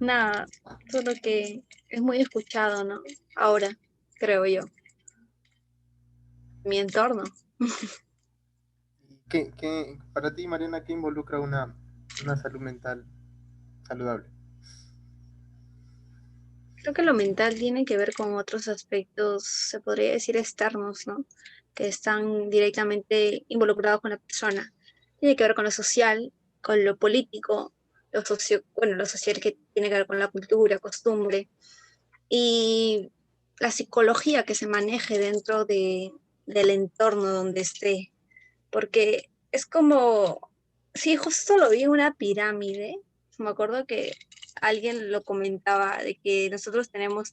Nada, solo que es muy escuchado, ¿no? Ahora, creo yo, mi entorno. Para ti, Mariana, qué involucra una salud mental saludable? Creo que lo mental tiene que ver con otros aspectos, se podría decir externos, ¿no? Que están directamente involucrados con la persona. Tiene que ver con lo social, con lo político, bueno, lo social que tiene que ver con la cultura, costumbre, y la psicología que se maneje dentro del entorno donde esté. Porque es como, sí, justo lo vi en una pirámide. Me acuerdo que alguien lo comentaba de que nosotros tenemos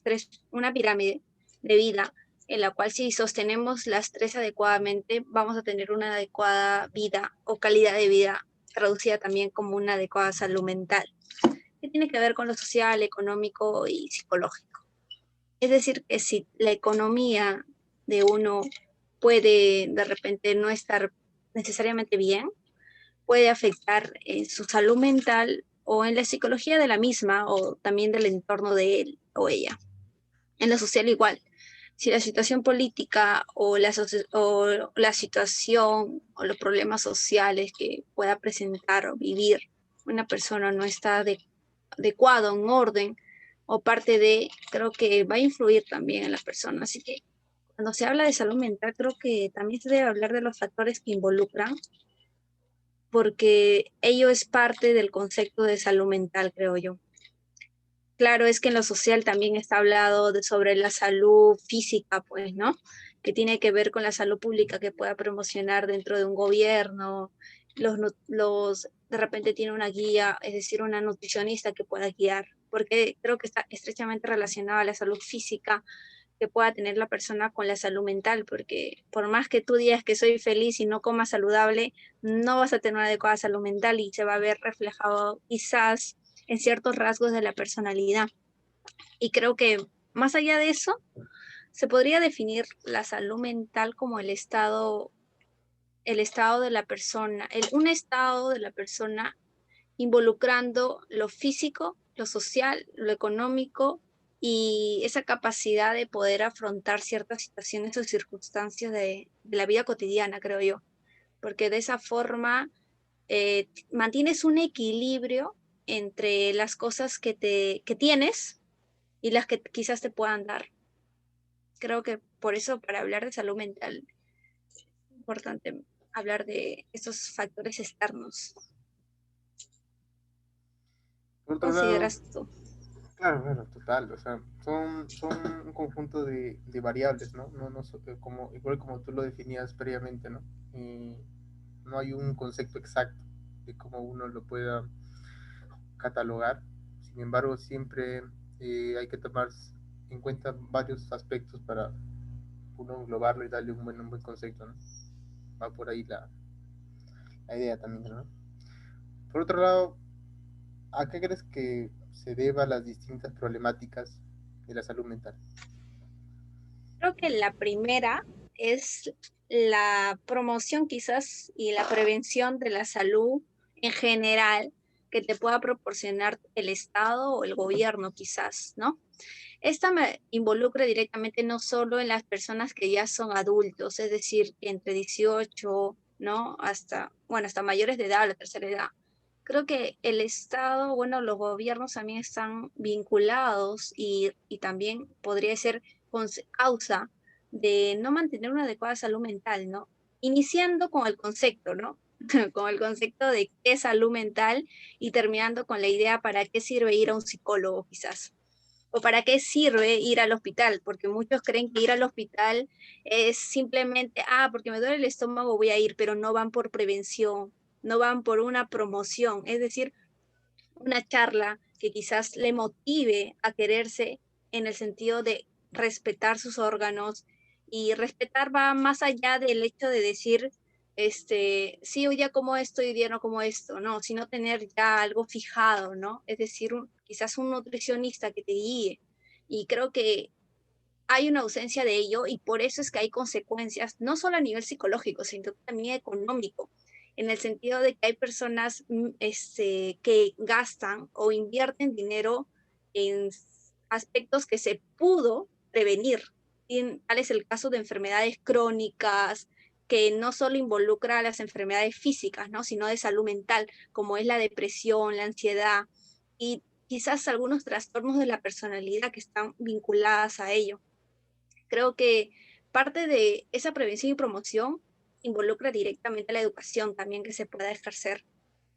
una pirámide de vida en la cual si sostenemos las tres adecuadamente, vamos a tener una adecuada vida o calidad de vida, traducida también como una adecuada salud mental, que tiene que ver con lo social, económico y psicológico. Es decir, que si la economía de uno puede de repente no estar necesariamente bien, puede afectar su salud mental o en la psicología de la misma o también del entorno de él o ella. En lo social igual. Si la situación política o la situación o los problemas sociales que pueda presentar o vivir una persona no está adecuado, en orden, o parte de, creo que va a influir también en la persona. Así que cuando se habla de salud mental, creo que también se debe hablar de los factores que involucran, porque ello es parte del concepto de salud mental, creo yo. Claro, es que en lo social también está hablado sobre la salud física, pues, ¿no? Que tiene que ver con la salud pública que pueda promocionar dentro de un gobierno, de repente tiene una guía, es decir, una nutricionista que pueda guiar, porque creo que está estrechamente relacionada a la salud física que pueda tener la persona con la salud mental, porque por más que tú digas que soy feliz y no comas saludable, no vas a tener una adecuada salud mental y se va a ver reflejado quizás en ciertos rasgos de la personalidad. Y creo que más allá de eso, se podría definir la salud mental como el estado de la persona, un estado de la persona involucrando lo físico, lo social, lo económico y esa capacidad de poder afrontar ciertas situaciones o circunstancias de la vida cotidiana, creo yo, porque de esa forma mantienes un equilibrio entre las cosas que tienes y las que quizás te puedan dar. Creo que por eso, para hablar de salud mental, es importante hablar de esos factores externos. Por ¿Qué otro lado, consideras tú? claro, claro, total, o sea, son un conjunto de variables, ¿no? Como, igual como tú lo definías previamente, ¿no? Y no hay un concepto exacto de cómo uno lo pueda catalogar. Sin embargo, siempre hay que tomar en cuenta varios aspectos para uno englobarlo y darle un buen concepto, ¿no? Va por ahí la idea también, ¿no? Por otro lado, ¿a qué crees que se deba las distintas problemáticas de la salud mental? Creo que la primera es la promoción quizás y la prevención de la salud en general que te pueda proporcionar el Estado o el gobierno quizás, ¿no? Esta me involucra directamente no solo en las personas que ya son adultos, es decir, entre 18, ¿no? Hasta, bueno, hasta mayores de edad, la tercera edad. Creo que el Estado, bueno, los gobiernos también están vinculados y también podría ser causa de no mantener una adecuada salud mental, ¿no? Iniciando con el concepto, ¿no? Con el concepto de qué es salud mental y terminando con la idea para qué sirve ir a un psicólogo quizás o para qué sirve ir al hospital, porque muchos creen que ir al hospital es simplemente, porque me duele el estómago voy a ir, pero no van por prevención, no van por una promoción, es decir, una charla que quizás le motive a quererse en el sentido de respetar sus órganos y respetar va más allá del hecho de decir, sí, hoy día como esto y hoy día no como esto, no, sino tener ya algo fijado, ¿no? Es decir, quizás un nutricionista que te guíe. Y creo que hay una ausencia de ello y por eso es que hay consecuencias, no solo a nivel psicológico, sino también económico, en el sentido de que hay personas que gastan o invierten dinero en aspectos que se pudo prevenir. Tal es el caso de enfermedades crónicas, que no solo involucra a las enfermedades físicas, ¿no? Sino de salud mental, como es la depresión, la ansiedad y quizás algunos trastornos de la personalidad que están vinculadas a ello. Creo que parte de esa prevención y promoción involucra directamente la educación también que se pueda ejercer.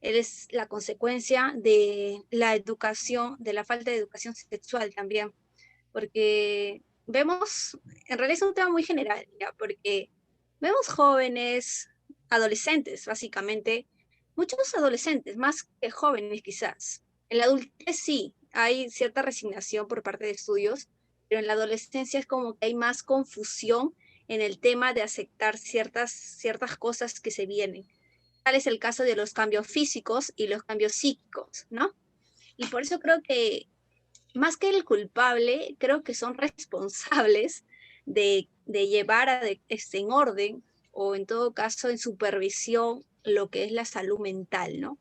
Es la consecuencia de la educación, de la falta de educación sexual también, porque vemos, en realidad es un tema muy general, ¿ya? Porque vemos jóvenes, adolescentes, básicamente, muchos adolescentes, más que jóvenes quizás. En la adultez sí, hay cierta resignación por parte de estudios, pero en la adolescencia es como que hay más confusión en el tema de aceptar ciertas cosas que se vienen. Tal es el caso de los cambios físicos y los cambios psíquicos, ¿no? Y por eso creo que más que el culpable, creo que son responsables de llevar en orden o en todo caso en supervisión lo que es la salud mental, ¿no?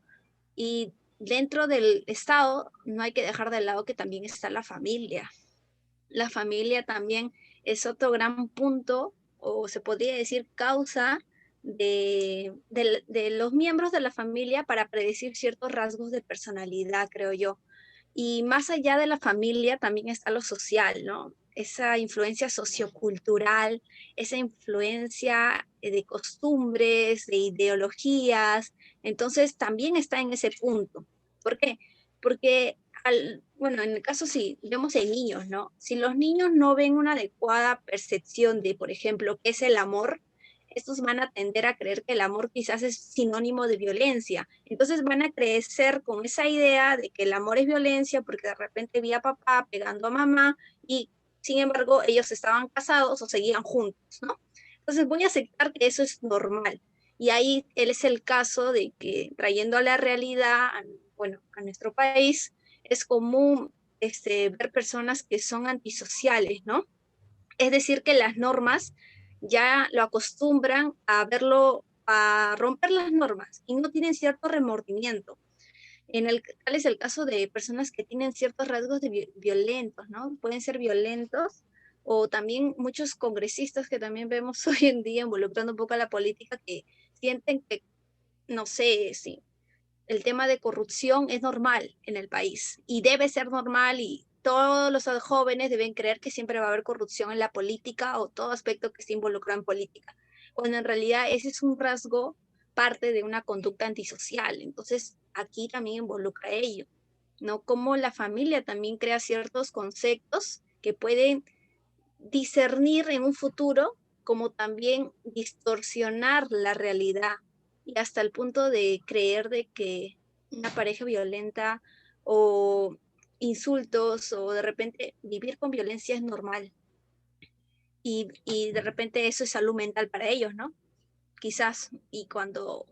Y dentro del Estado no hay que dejar de lado que también está la familia. La familia también es otro gran punto, o se podría decir causa de los miembros de la familia para predecir ciertos rasgos de personalidad, creo yo. Y más allá de la familia también está lo social, ¿no? Esa influencia sociocultural, esa influencia de costumbres, de ideologías, entonces también está en ese punto. ¿Por qué? Porque bueno, en el caso si vemos en niños, ¿no? Si los niños no ven una adecuada percepción de, por ejemplo, qué es el amor, estos van a tender a creer que el amor quizás es sinónimo de violencia. Entonces van a crecer con esa idea de que el amor es violencia porque de repente vi a papá pegando a mamá y sin embargo ellos estaban casados o seguían juntos, ¿no? Entonces voy a aceptar que eso es normal. Y ahí él es el caso de que trayendo a la realidad, bueno, a nuestro país, es común ver personas que son antisociales, ¿no? Es decir, que las normas ya lo acostumbran a verlo, a romper las normas y no tienen cierto remordimiento. Tal es el caso de personas que tienen ciertos rasgos violentos, ¿no? Pueden ser violentos o también muchos congresistas que también vemos hoy en día involucrando un poco a la política que sienten que, no sé, si el tema de corrupción es normal en el país y debe ser normal y todos los jóvenes deben creer que siempre va a haber corrupción en la política o todo aspecto que esté involucrado en política, cuando en realidad ese es un rasgo parte de una conducta antisocial. Entonces, aquí también involucra ello, ¿no? Como la familia también crea ciertos conceptos que pueden discernir en un futuro, como también distorsionar la realidad y hasta el punto de creer de que una pareja violenta o insultos o de repente vivir con violencia es normal y de repente eso es salud mental para ellos, ¿no? Quizás, y cuando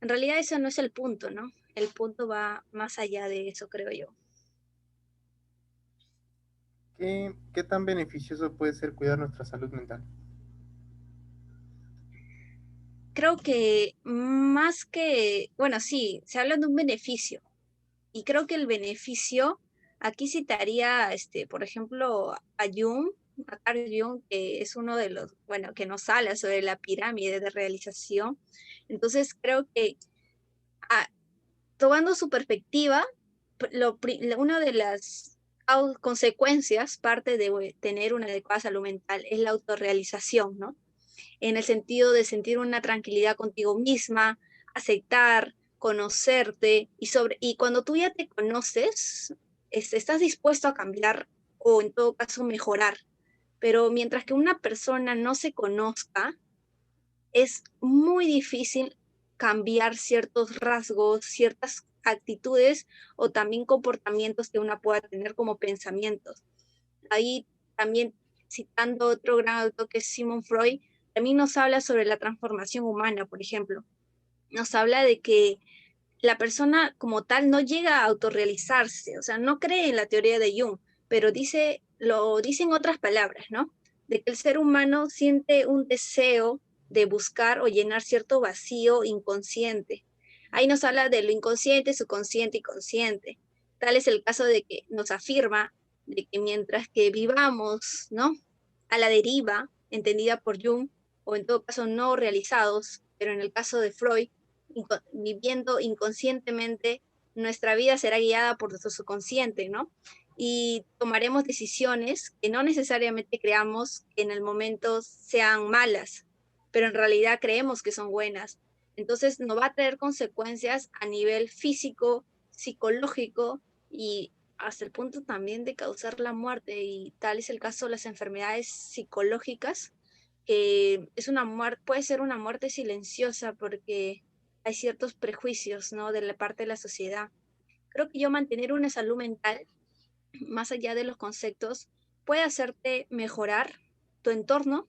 en realidad ese no es el punto, ¿no? El punto va más allá de eso, creo yo. ¿Qué tan beneficioso puede ser cuidar nuestra salud mental? Creo que más que, bueno, sí, se habla de un beneficio, y creo que el beneficio, aquí citaría, por ejemplo, a Jung, a Carl Jung, que es uno de los, bueno, que nos habla sobre la pirámide de realización. Entonces, creo que ah, tomando su perspectiva, una de las consecuencias, parte de tener una adecuada salud mental, es la autorrealización, ¿no? En el sentido de sentir una tranquilidad contigo misma, aceptar, conocerte y cuando tú ya te conoces, estás dispuesto a cambiar o en todo caso mejorar. Pero mientras que una persona no se conozca, es muy difícil cambiar ciertos rasgos, ciertas actitudes o también comportamientos que una pueda tener como pensamientos. Ahí también, citando otro gran autor que es Sigmund Freud, también nos habla sobre la transformación humana, por ejemplo. Nos habla de que la persona como tal no llega a autorrealizarse, o sea, no cree en la teoría de Jung, pero lo dice en otras palabras, ¿no? De que el ser humano siente un deseo de buscar o llenar cierto vacío inconsciente. Ahí nos habla de lo inconsciente, subconsciente y consciente. Tal es el caso de que nos afirma de que mientras que vivamos, ¿no?, a la deriva, entendida por Jung, o en todo caso no realizados, pero en el caso de Freud, viviendo inconscientemente, nuestra vida será guiada por nuestro subconsciente, ¿no? Y tomaremos decisiones que no necesariamente creamos que en el momento sean malas, pero en realidad creemos que son buenas. Entonces nos va a traer consecuencias a nivel físico, psicológico y hasta el punto también de causar la muerte, y tal es el caso de las enfermedades psicológicas, que es una muerte, puede ser una muerte silenciosa porque hay ciertos prejuicios, ¿no?, de la parte de la sociedad. Creo que yo mantener una salud mental, más allá de los conceptos, puede hacerte mejorar tu entorno,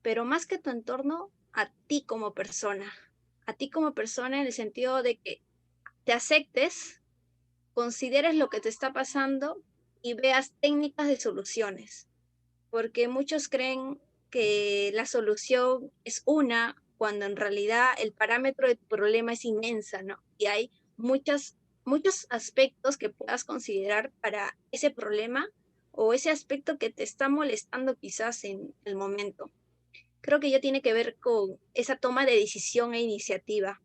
pero más que tu entorno, a ti como persona en el sentido de que te aceptes, consideres lo que te está pasando y veas técnicas de soluciones, porque muchos creen que la solución es una, cuando en realidad el parámetro de tu problema es inmensa, ¿no? Y hay muchos aspectos que puedas considerar para ese problema o ese aspecto que te está molestando quizás en el momento. Creo que ya tiene que ver con esa toma de decisión e iniciativa.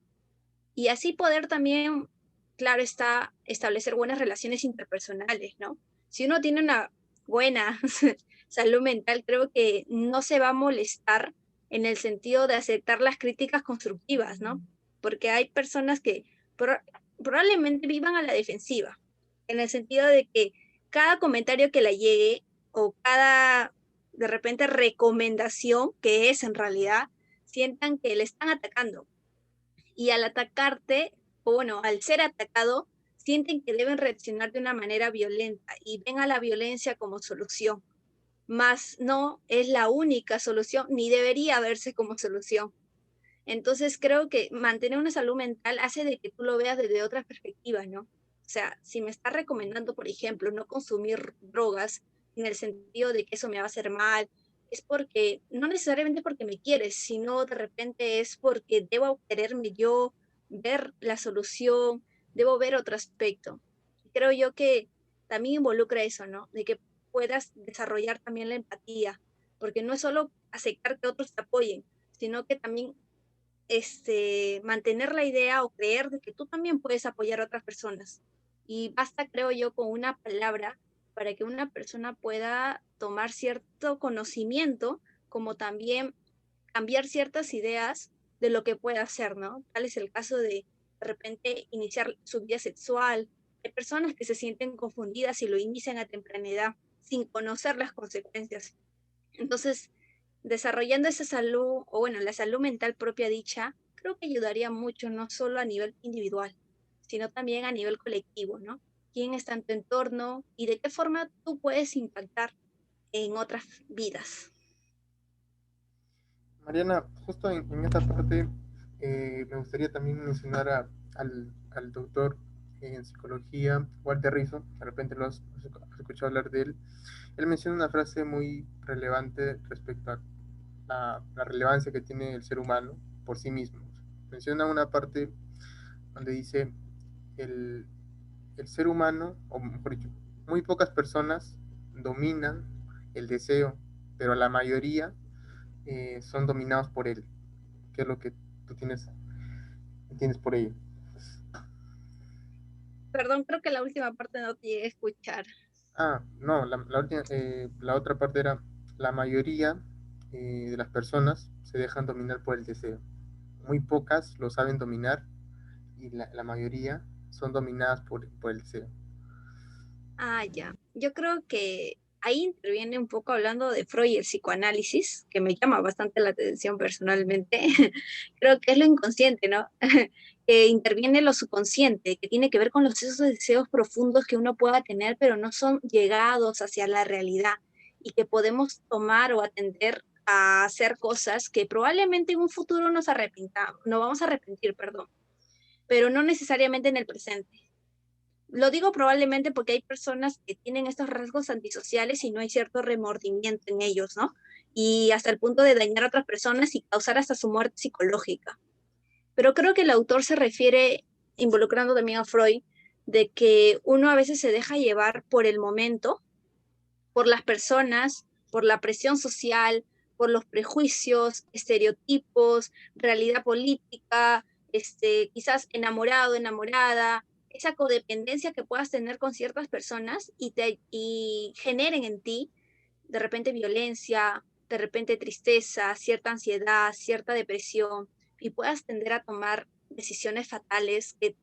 Y así poder también, claro está, establecer buenas relaciones interpersonales, ¿no? Si uno tiene una buena salud mental, creo que no se va a molestar en el sentido de aceptar las críticas constructivas, ¿no? Porque hay personas que pro probablemente vivan a la defensiva, en el sentido de que cada comentario que le llegue o cada, de repente, recomendación que es en realidad, sientan que le están atacando, y al atacarte, o bueno, al ser atacado, sienten que deben reaccionar de una manera violenta y ven a la violencia como solución, más no es la única solución, ni debería verse como solución. Entonces creo que mantener una salud mental hace de que tú lo veas desde otras perspectivas, ¿no? O sea, si me está recomendando, por ejemplo, no consumir drogas en el sentido de que eso me va a hacer mal, es porque, no necesariamente porque me quieres, sino de repente es porque debo quererme yo, ver la solución, debo ver otro aspecto. Creo yo que también involucra eso, ¿no? De que puedas desarrollar también la empatía, porque no es solo aceptar que otros te apoyen, sino que también mantener la idea o creer de que tú también puedes apoyar a otras personas. Y basta, creo yo, con una palabra para que una persona pueda tomar cierto conocimiento, como también cambiar ciertas ideas de lo que puede hacer, ¿no? Tal es el caso de repente iniciar su vida sexual. Hay personas que se sienten confundidas y lo inician a temprana edad sin conocer las consecuencias. Entonces, desarrollando esa salud, o bueno, la salud mental propia dicha, creo que ayudaría mucho, no solo a nivel individual, sino también a nivel colectivo, ¿no? ¿Quién está en tu entorno y de qué forma tú puedes impactar en otras vidas? Mariana, justo en esta parte me gustaría también mencionar al doctor en psicología, Walter Rizzo, de repente has escuchado hablar de él. Él menciona una frase muy relevante respecto a la relevancia que tiene el ser humano por sí mismo. Menciona una parte donde dice el, el ser humano, o mejor dicho, muy pocas personas dominan el deseo, pero la mayoría son dominados por él. ¿Qué es lo que tú tienes por ello? Perdón, creo que la última parte no te llegué a escuchar. No, la otra parte era, la mayoría de las personas se dejan dominar por el deseo. Muy pocas lo saben dominar y la mayoría son dominadas por el deseo. Ah, ya. Yo creo que ahí interviene un poco hablando de Freud y el psicoanálisis, que me llama bastante la atención personalmente. Creo que es lo inconsciente, ¿no? Que interviene lo subconsciente, que tiene que ver con esos deseos profundos que uno pueda tener, pero no son llegados hacia la realidad y que podemos tomar o atender a hacer cosas que probablemente en un futuro no vamos a arrepentir, perdón, pero no necesariamente en el presente. Lo digo probablemente porque hay personas que tienen estos rasgos antisociales y no hay cierto remordimiento en ellos, ¿no? Y hasta el punto de dañar a otras personas y causar hasta su muerte psicológica. Pero creo que el autor se refiere, involucrando también a Freud, de que uno a veces se deja llevar por el momento, por las personas, por la presión social, por los prejuicios, estereotipos, realidad política, quizás enamorado, enamorada, esa codependencia que puedas tener con ciertas personas y generen en ti de repente violencia, de repente tristeza, cierta ansiedad, cierta depresión, y puedas tender a tomar decisiones fatales que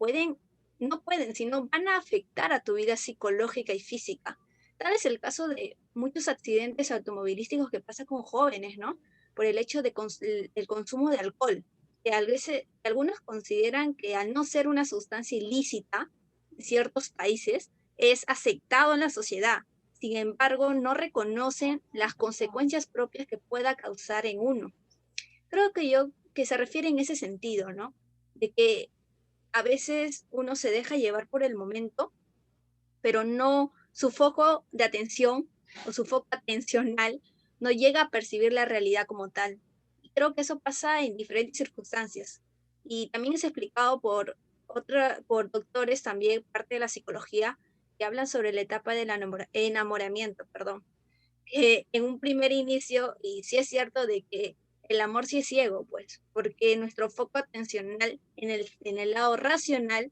no pueden, sino van a afectar a tu vida psicológica y física. Tal es el caso de muchos accidentes automovilísticos que pasa con jóvenes, ¿no? Por el hecho del consumo de alcohol, que a veces algunos consideran que al no ser una sustancia ilícita en ciertos países, es aceptado en la sociedad. Sin embargo, no reconocen las consecuencias propias que pueda causar en uno. Creo que se refiere en ese sentido, ¿no? De que a veces uno se deja llevar por el momento, pero no, su foco de atención o su foco atencional no llega a percibir la realidad como tal. Y creo que eso pasa en diferentes circunstancias. Y también es explicado por doctores también, parte de la psicología, que hablan sobre la etapa del enamoramiento, perdón. En un primer inicio, y sí es cierto de que el amor sí es ciego, pues, porque nuestro foco atencional en el lado racional,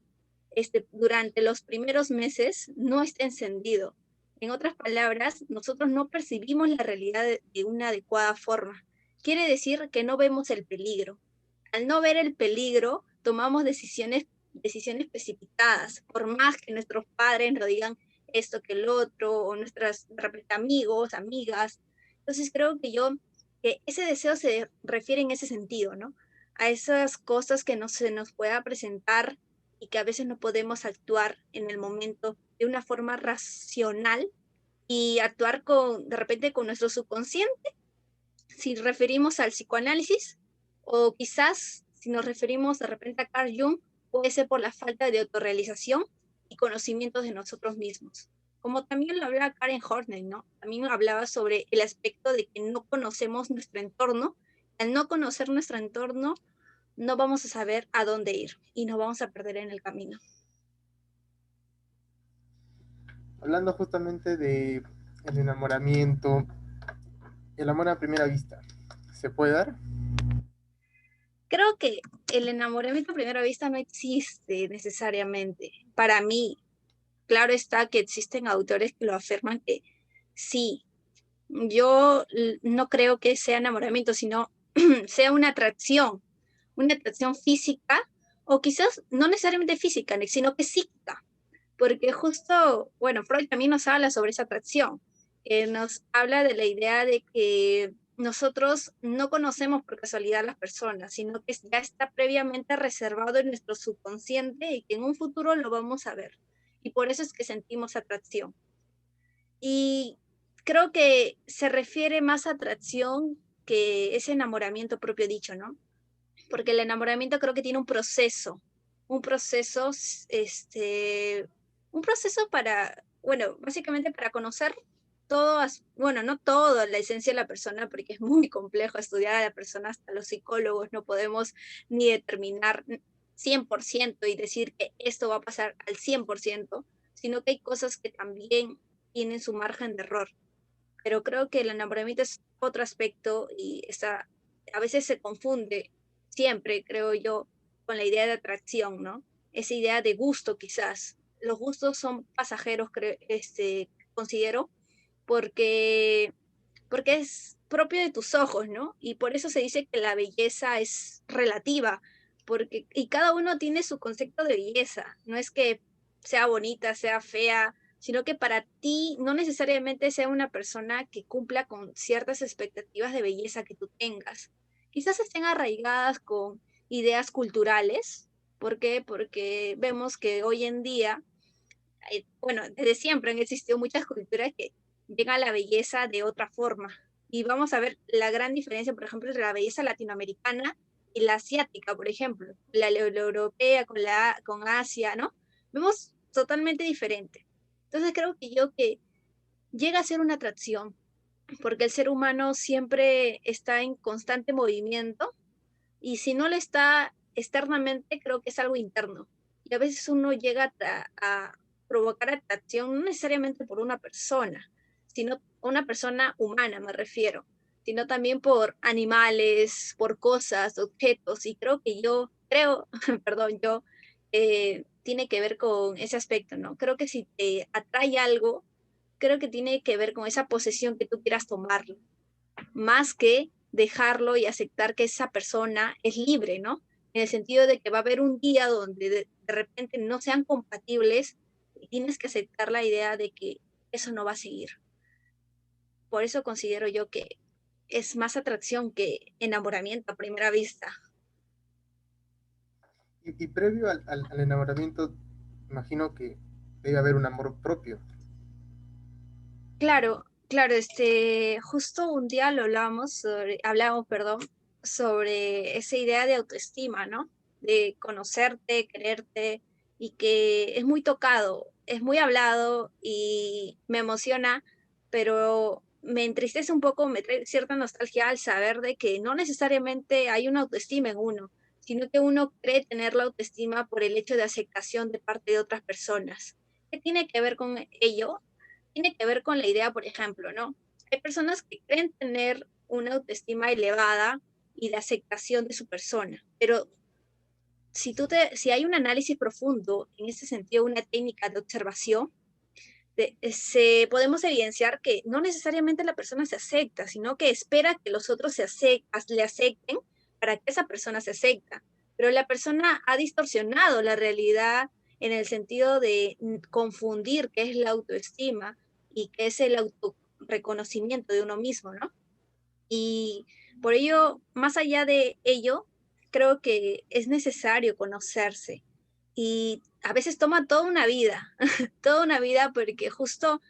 durante los primeros meses no está encendido. En otras palabras, nosotros no percibimos la realidad de una adecuada forma. Quiere decir que no vemos el peligro. Al no ver el peligro, tomamos decisiones precipitadas, por más que nuestros padres nos digan esto que el otro, o nuestras de repente, amigos, amigas. Entonces creo que ese deseo se refiere en ese sentido, ¿no? A esas cosas que no se nos pueda presentar y que a veces no podemos actuar en el momento de una forma racional y actuar de repente con nuestro subconsciente, si referimos al psicoanálisis, o quizás si nos referimos de repente a Carl Jung, puede ser por la falta de autorrealización y conocimientos de nosotros mismos. Como también lo hablaba Karen Horney, ¿no? También hablaba sobre el aspecto de que no conocemos nuestro entorno. Al no conocer nuestro entorno, no vamos a saber a dónde ir y nos vamos a perder en el camino. Hablando justamente de el enamoramiento, el amor a primera vista, ¿se puede dar? Creo que el enamoramiento a primera vista no existe necesariamente. Para mí, claro está que existen autores que lo afirman que sí. Yo no creo que sea enamoramiento, sino sea una atracción física, o quizás no necesariamente física, sino que psíquica, porque justo, bueno, Freud también nos habla sobre esa atracción, nos habla de la idea de que nosotros no conocemos por casualidad a las personas, sino que ya está previamente reservado en nuestro subconsciente y que en un futuro lo vamos a ver. Y por eso es que sentimos atracción. Y creo que se refiere más a atracción que ese enamoramiento propio dicho, ¿no? Porque el enamoramiento creo que tiene un proceso, un proceso para, bueno, básicamente para conocer todo, bueno, no todo, la esencia de la persona, porque es muy complejo estudiar a la persona, hasta los psicólogos no podemos ni determinar 100% y decir que esto va a pasar al 100%, sino que hay cosas que también tienen su margen de error. Pero creo que el enamoramiento es otro aspecto y a veces se confunde, siempre creo yo, con la idea de atracción, ¿no? Esa idea de gusto quizás. Los gustos son pasajeros, considero, porque, porque es propio de tus ojos, ¿no? Y por eso se dice que la belleza es relativa, y cada uno tiene su concepto de belleza. No es que sea bonita, sea fea, sino que para ti no necesariamente sea una persona que cumpla con ciertas expectativas de belleza que tú tengas. Quizás estén arraigadas con ideas culturales. ¿Por qué? Porque vemos que hoy en día, bueno, desde siempre han existido muchas culturas que llegan a la belleza de otra forma. Y vamos a ver la gran diferencia, por ejemplo, entre la belleza latinoamericana y la asiática, por ejemplo, la europea con Asia, ¿no? Vemos totalmente diferente. Entonces creo que llega a ser una atracción, porque el ser humano siempre está en constante movimiento y si no lo está externamente, creo que es algo interno. y a veces uno llega a provocar atracción no necesariamente por una persona, sino una persona humana, me refiero, sino también por animales, por cosas, objetos, y perdón, tiene que ver con ese aspecto, ¿no? Creo que si te atrae algo, creo que tiene que ver con esa posesión que tú quieras tomarlo, más que dejarlo y aceptar que esa persona es libre, ¿no? En el sentido de que va a haber un día donde de repente no sean compatibles y tienes que aceptar la idea de que eso no va a seguir. Por eso considero yo que es más atracción que enamoramiento a primera vista. Y previo al enamoramiento, imagino que debe haber un amor propio. Claro, claro, justo un día hablamos, perdón, sobre esa idea de autoestima, ¿no? De conocerte, quererte, y que es muy tocado, es muy hablado y me emociona, pero me entristece un poco, me trae cierta nostalgia al saber de que no necesariamente hay una autoestima en uno, sino que uno cree tener la autoestima por el hecho de aceptación de parte de otras personas. ¿Qué tiene que ver con ello? Tiene que ver con la idea, por ejemplo, ¿no? Hay personas que creen tener una autoestima elevada y la aceptación de su persona, pero si hay un análisis profundo, en ese sentido, una técnica de observación, podemos evidenciar que no necesariamente la persona se acepta, sino que espera que los otros le acepten para que esa persona se acepta. Pero la persona ha distorsionado la realidad en el sentido de confundir qué es la autoestima y qué es el autorreconocimiento de uno mismo, ¿no? Y por ello, más allá de ello, creo que es necesario conocerse. Y a veces toma toda una vida, toda una vida, porque justo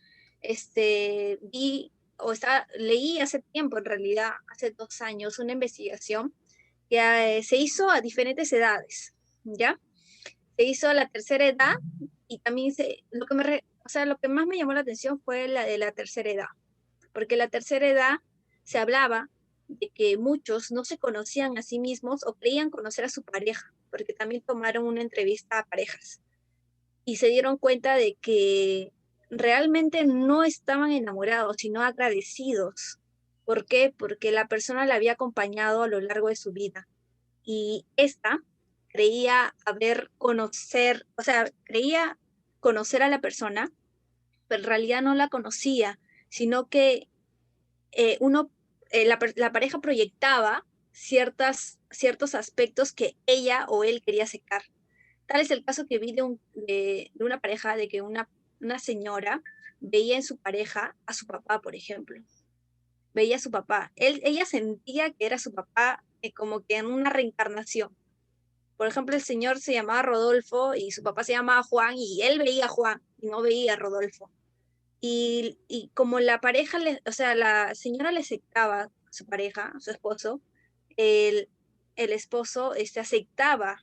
leí hace tiempo, en realidad, hace 2 años, una investigación que se hizo a diferentes edades, ¿ya? Se hizo a la tercera edad y también lo que más me llamó la atención fue la de la tercera edad, porque la tercera edad se hablaba de que muchos no se conocían a sí mismos o creían conocer a su pareja, porque también tomaron una entrevista a parejas y se dieron cuenta de que realmente no estaban enamorados, sino agradecidos. ¿Por qué? Porque la persona la había acompañado a lo largo de su vida y esta creía conocer a la persona, pero en realidad no la conocía, sino que la pareja proyectaba ciertos aspectos que ella o él quería sacar. Tal es el caso que vi de una pareja, de que una señora veía en su pareja a su papá, por ejemplo. Veía a su papá. Ella sentía que era su papá, como que en una reencarnación. Por ejemplo, el señor se llamaba Rodolfo y su papá se llamaba Juan y él veía a Juan y no veía a Rodolfo. Y como o sea, la señora le aceptaba a su pareja, a su esposo, el, el esposo se aceptaba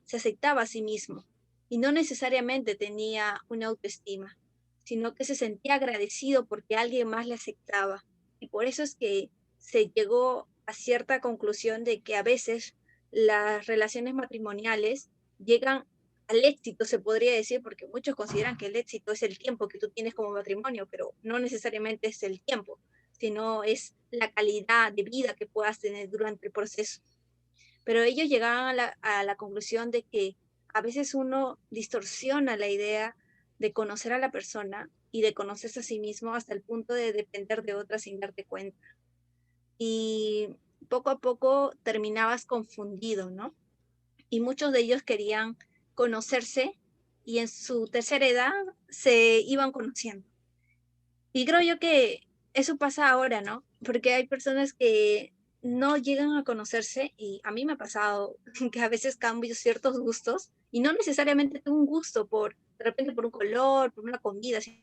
a sí mismo y no necesariamente tenía una autoestima, sino que se sentía agradecido porque alguien más le aceptaba. Y por eso es que se llegó a cierta conclusión de que a veces las relaciones matrimoniales llegan al éxito, se podría decir, porque muchos consideran que el éxito es el tiempo que tú tienes como matrimonio, pero no necesariamente es el tiempo, sino es la calidad de vida que puedas tener durante el proceso. Pero ellos llegaban a la conclusión de que a veces uno distorsiona la idea de conocer a la persona y de conocerse a sí mismo hasta el punto de depender de otra sin darte cuenta. Y poco a poco terminabas confundido, ¿no? Y muchos de ellos querían conocerse y en su tercera edad se iban conociendo. Y creo yo que eso pasa ahora, ¿no? Porque hay personas que no llegan a conocerse y a mí me ha pasado que a veces cambio ciertos gustos y no necesariamente tengo un gusto de repente por un color, por una comida, sino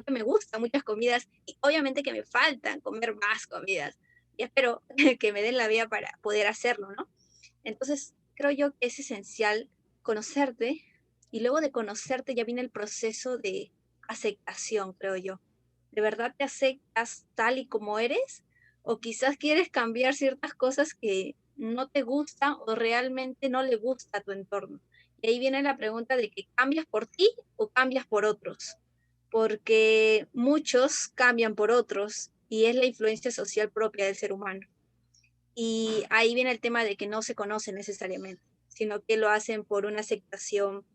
que me gustan muchas comidas y obviamente que me faltan comer más comidas. Y espero que me den la vida para poder hacerlo, ¿no? Entonces, creo yo que es esencial conocerte y luego de conocerte ya viene el proceso de aceptación, creo yo. ¿De verdad te aceptas tal y como eres? ¿O quizás quieres cambiar ciertas cosas que no te gusta o realmente no le gusta a tu entorno. Y ahí viene la pregunta de que cambias por ti o cambias por otros, porque muchos cambian por otros y es la influencia social propia del ser humano. Y ahí viene el tema de que no se conocen necesariamente, sino que lo hacen por una aceptación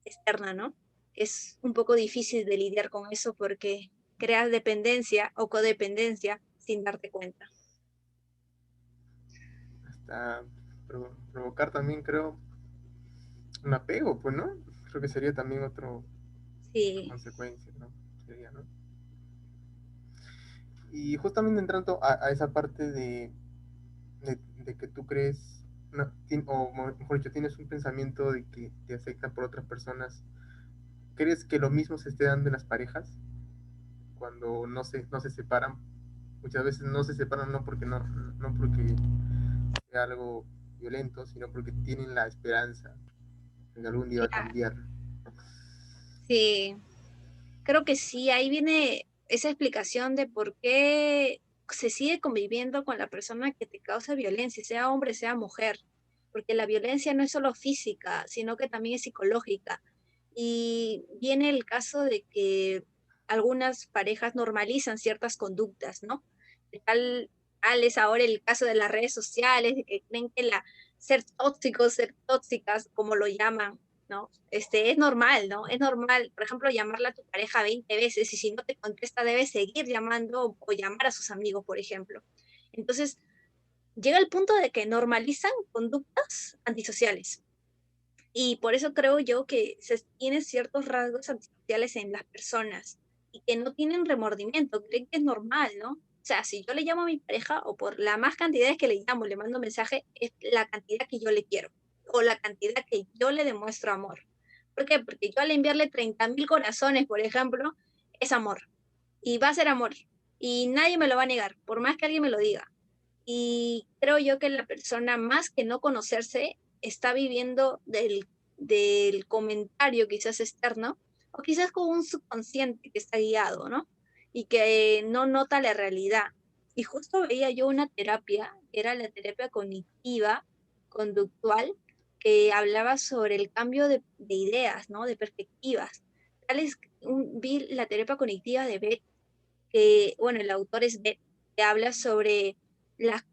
externa, ¿no? Es un poco difícil de lidiar con eso porque creas dependencia o codependencia sin darte cuenta. Hasta provocar también, creo, un apego, pues, ¿no? Creo que sería también otra Sí, consecuencia, ¿no? Sería, ¿no? Y justamente entrando a esa parte de que tú crees, o mejor dicho, tienes un pensamiento de que te afectan por otras personas, ¿crees que lo mismo se esté dando en las parejas cuando no se separan? Muchas veces no se separan no porque sea algo violento, sino porque tienen la esperanza de que algún día va a claro, cambiar. sí, creo que sí, ahí viene esa explicación de por qué se sigue conviviendo con la persona que te causa violencia, sea hombre, sea mujer, porque la violencia no es solo física, sino que también es psicológica. Y viene el caso de que algunas parejas normalizan ciertas conductas, ¿no? Tal es ahora el caso de las redes sociales, de que creen que ser tóxicos, ser tóxicas, como lo llaman, ¿no? Es normal, ¿no? Es normal, por ejemplo, llamarle a tu pareja 20 veces y si no te contesta debes seguir llamando o llamar a sus amigos, por ejemplo. Entonces, llega el punto de que normalizan conductas antisociales. Y por eso creo yo que se tienen ciertos rasgos antisociales en las personas y que no tienen remordimiento, creen que es normal, ¿no? O sea, si yo le llamo a mi pareja o por la más cantidades que le llamo, le mando mensaje, es la cantidad que yo le quiero o la cantidad que yo le demuestro amor. ¿Por qué? Porque yo al enviarle 30.000 corazones, por ejemplo, es amor y va a ser amor y nadie me lo va a negar, por más que alguien me lo diga. Y creo yo que la persona, más que no conocerse, está viviendo del comentario quizás externo, o quizás con un subconsciente que está guiado, ¿no? Y que no nota la realidad. Y justo veía yo una terapia, que era la terapia cognitiva, conductual, que hablaba sobre el cambio de ideas, ¿no? De perspectivas. Vi la terapia cognitiva de Beck, que, bueno, el autor es Beck, que habla sobre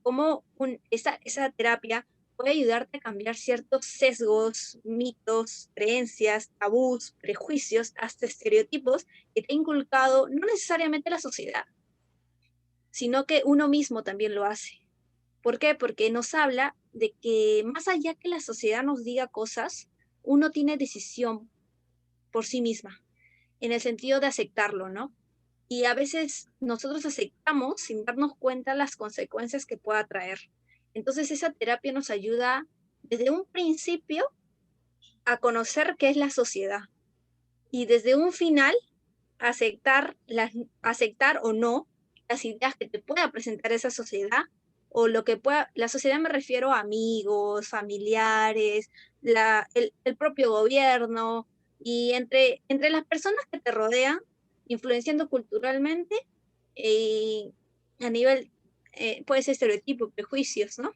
cómo esa terapia puede ayudarte a cambiar ciertos sesgos, mitos, creencias, tabús, prejuicios, hasta estereotipos que te ha inculcado no necesariamente la sociedad, sino que uno mismo también lo hace. ¿Por qué? Porque nos habla de que más allá que la sociedad nos diga cosas, uno tiene decisión por sí misma, en el sentido de aceptarlo, ¿no? Y a veces nosotros aceptamos sin darnos cuenta las consecuencias que pueda traer. Entonces esa terapia nos ayuda desde un principio a conocer qué es la sociedad y desde un final aceptar, aceptar o no las ideas que te pueda presentar esa sociedad o lo que pueda, la sociedad me refiero a amigos, familiares, el propio gobierno y entre las personas que te rodean, influenciando culturalmente y a nivel, puede ser estereotipo, prejuicios, ¿no?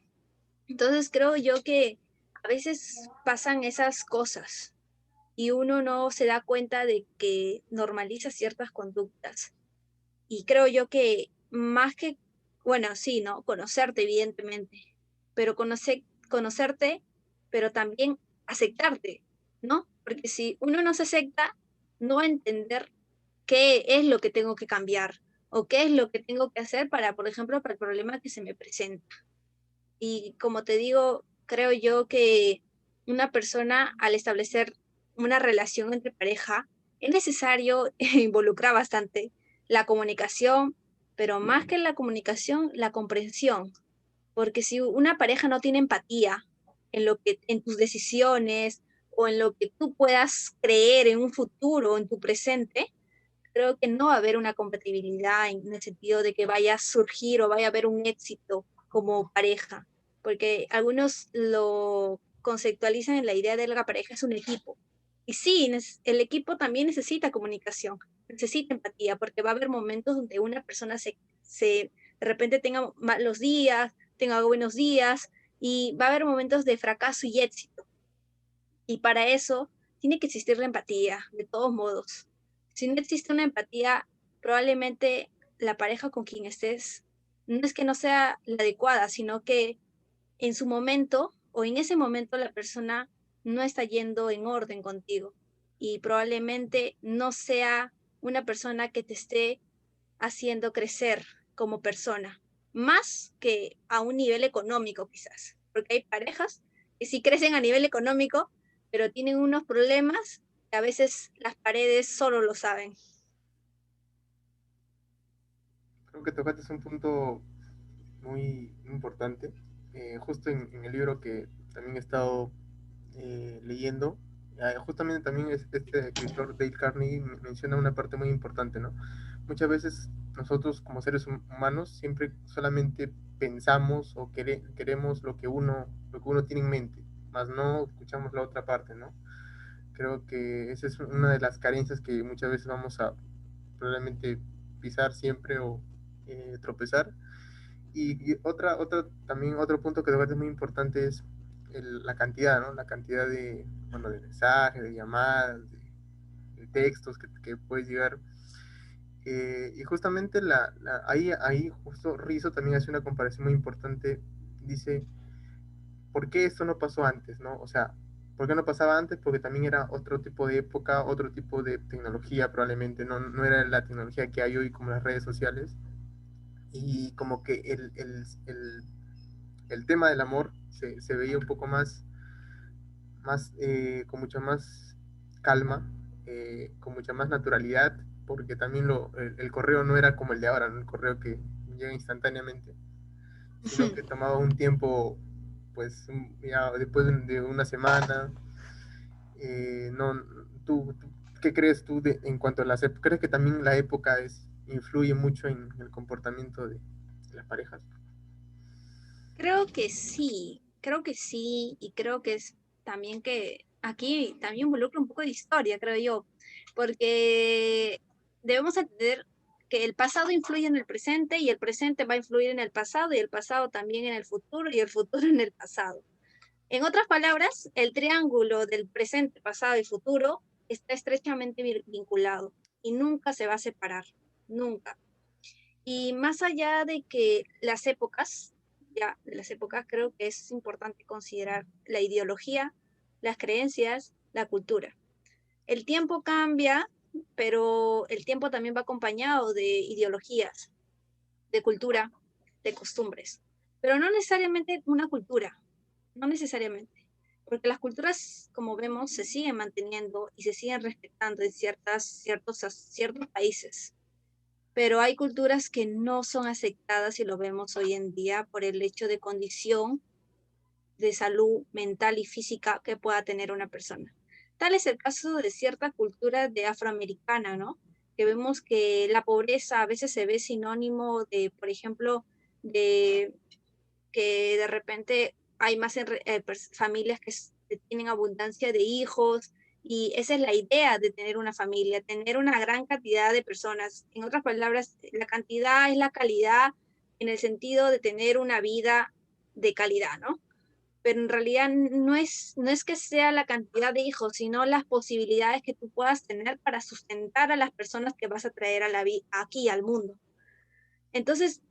Entonces creo yo que a veces pasan esas cosas y uno no se da cuenta de que normaliza ciertas conductas. Y creo yo que más que, bueno, sí, ¿no? Conocerte, evidentemente, pero conocerte, pero también aceptarte, ¿no? Porque si uno no se acepta, no va a entender qué es lo que tengo que cambiar o qué es lo que tengo que hacer para, por ejemplo, para el problema que se me presenta. Y como te digo, creo yo que una persona al establecer una relación entre pareja es necesario involucrar bastante la comunicación, pero más que la comunicación, la comprensión. Porque si una pareja no tiene empatía en tus decisiones o en lo que tú puedas creer en un futuro, en tu presente, creo que no va a haber una compatibilidad en el sentido de que vaya a surgir o vaya a haber un éxito como pareja, porque algunos lo conceptualizan en la idea de la pareja es un equipo. Y sí, el equipo también necesita comunicación, necesita empatía, porque va a haber momentos donde una persona de repente tenga malos días, tenga buenos días, y va a haber momentos de fracaso y éxito. Y para eso tiene que existir la empatía, de todos modos. Si no existe una empatía, probablemente la pareja con quien estés no es que no sea la adecuada, sino que en su momento o en ese momento la persona no está yendo en orden contigo y probablemente no sea una persona que te esté haciendo crecer como persona, más que a un nivel económico quizás, porque hay parejas que sí crecen a nivel económico, pero tienen unos problemas que a veces las paredes solo lo saben. Creo que tocaste un punto muy importante. Justo en el libro que también he estado leyendo, justamente también este escritor Dale Carnegie menciona una parte muy importante, ¿no? Muchas veces nosotros como seres humanos siempre solamente pensamos o queremos lo que uno tiene en mente, más no escuchamos la otra parte, ¿no? Creo que esa es una de las carencias que muchas veces vamos a probablemente pisar siempre o tropezar. Y también otro punto que creo que es muy importante es la cantidad, ¿no? La cantidad de, bueno, de mensajes, de llamadas, de textos que puedes llegar. Y justamente ahí justo Rizzo también hace una comparación muy importante. Dice, ¿por qué esto no pasó antes, no? O sea, ¿por qué no pasaba antes? Porque también era otro tipo de época, otro tipo de tecnología probablemente, no era la tecnología que hay hoy como las redes sociales. Y como que el tema del amor se veía un poco con mucha más calma, con mucha más naturalidad, porque también el correo no era como el de ahora, ¿no? El correo que llega instantáneamente, sino que tomaba un tiempo, pues ya después de una semana. No, tú, ¿qué crees tú en cuanto a las épocas? ¿Crees que también la época influye mucho en el comportamiento de las parejas? Creo que sí, y creo que es también que aquí también involucra un poco de historia, creo yo, porque debemos entender que el pasado influye en el presente y el presente va a influir en el pasado y el pasado también en el futuro y el futuro en el pasado. En otras palabras, el triángulo del presente, pasado y futuro está estrechamente vinculado y nunca se va a separar, nunca. Y más allá de que las épocas, ya, de las épocas, creo que es importante considerar la ideología, las creencias, la cultura. El tiempo cambia, pero el tiempo también va acompañado de ideologías, de cultura, de costumbres. Pero no necesariamente una cultura, no necesariamente. Porque las culturas, como vemos, se siguen manteniendo y se siguen respetando en ciertos países, pero hay culturas que no son aceptadas y lo vemos hoy en día por el hecho de condición de salud mental y física que pueda tener una persona. Tal es el caso de cierta cultura de afroamericana, ¿no? Que vemos que la pobreza a veces se ve sinónimo de, por ejemplo, de que de repente hay más familias que tienen abundancia de hijos y esa es la idea de tener una familia, tener una gran cantidad de personas. En otras palabras, la cantidad es la calidad en el sentido de tener una vida de calidad, ¿no? Pero en realidad no es que sea la cantidad de hijos, sino las posibilidades que tú puedas tener para sustentar a las personas que vas a traer a la vida aquí al mundo. Entonces,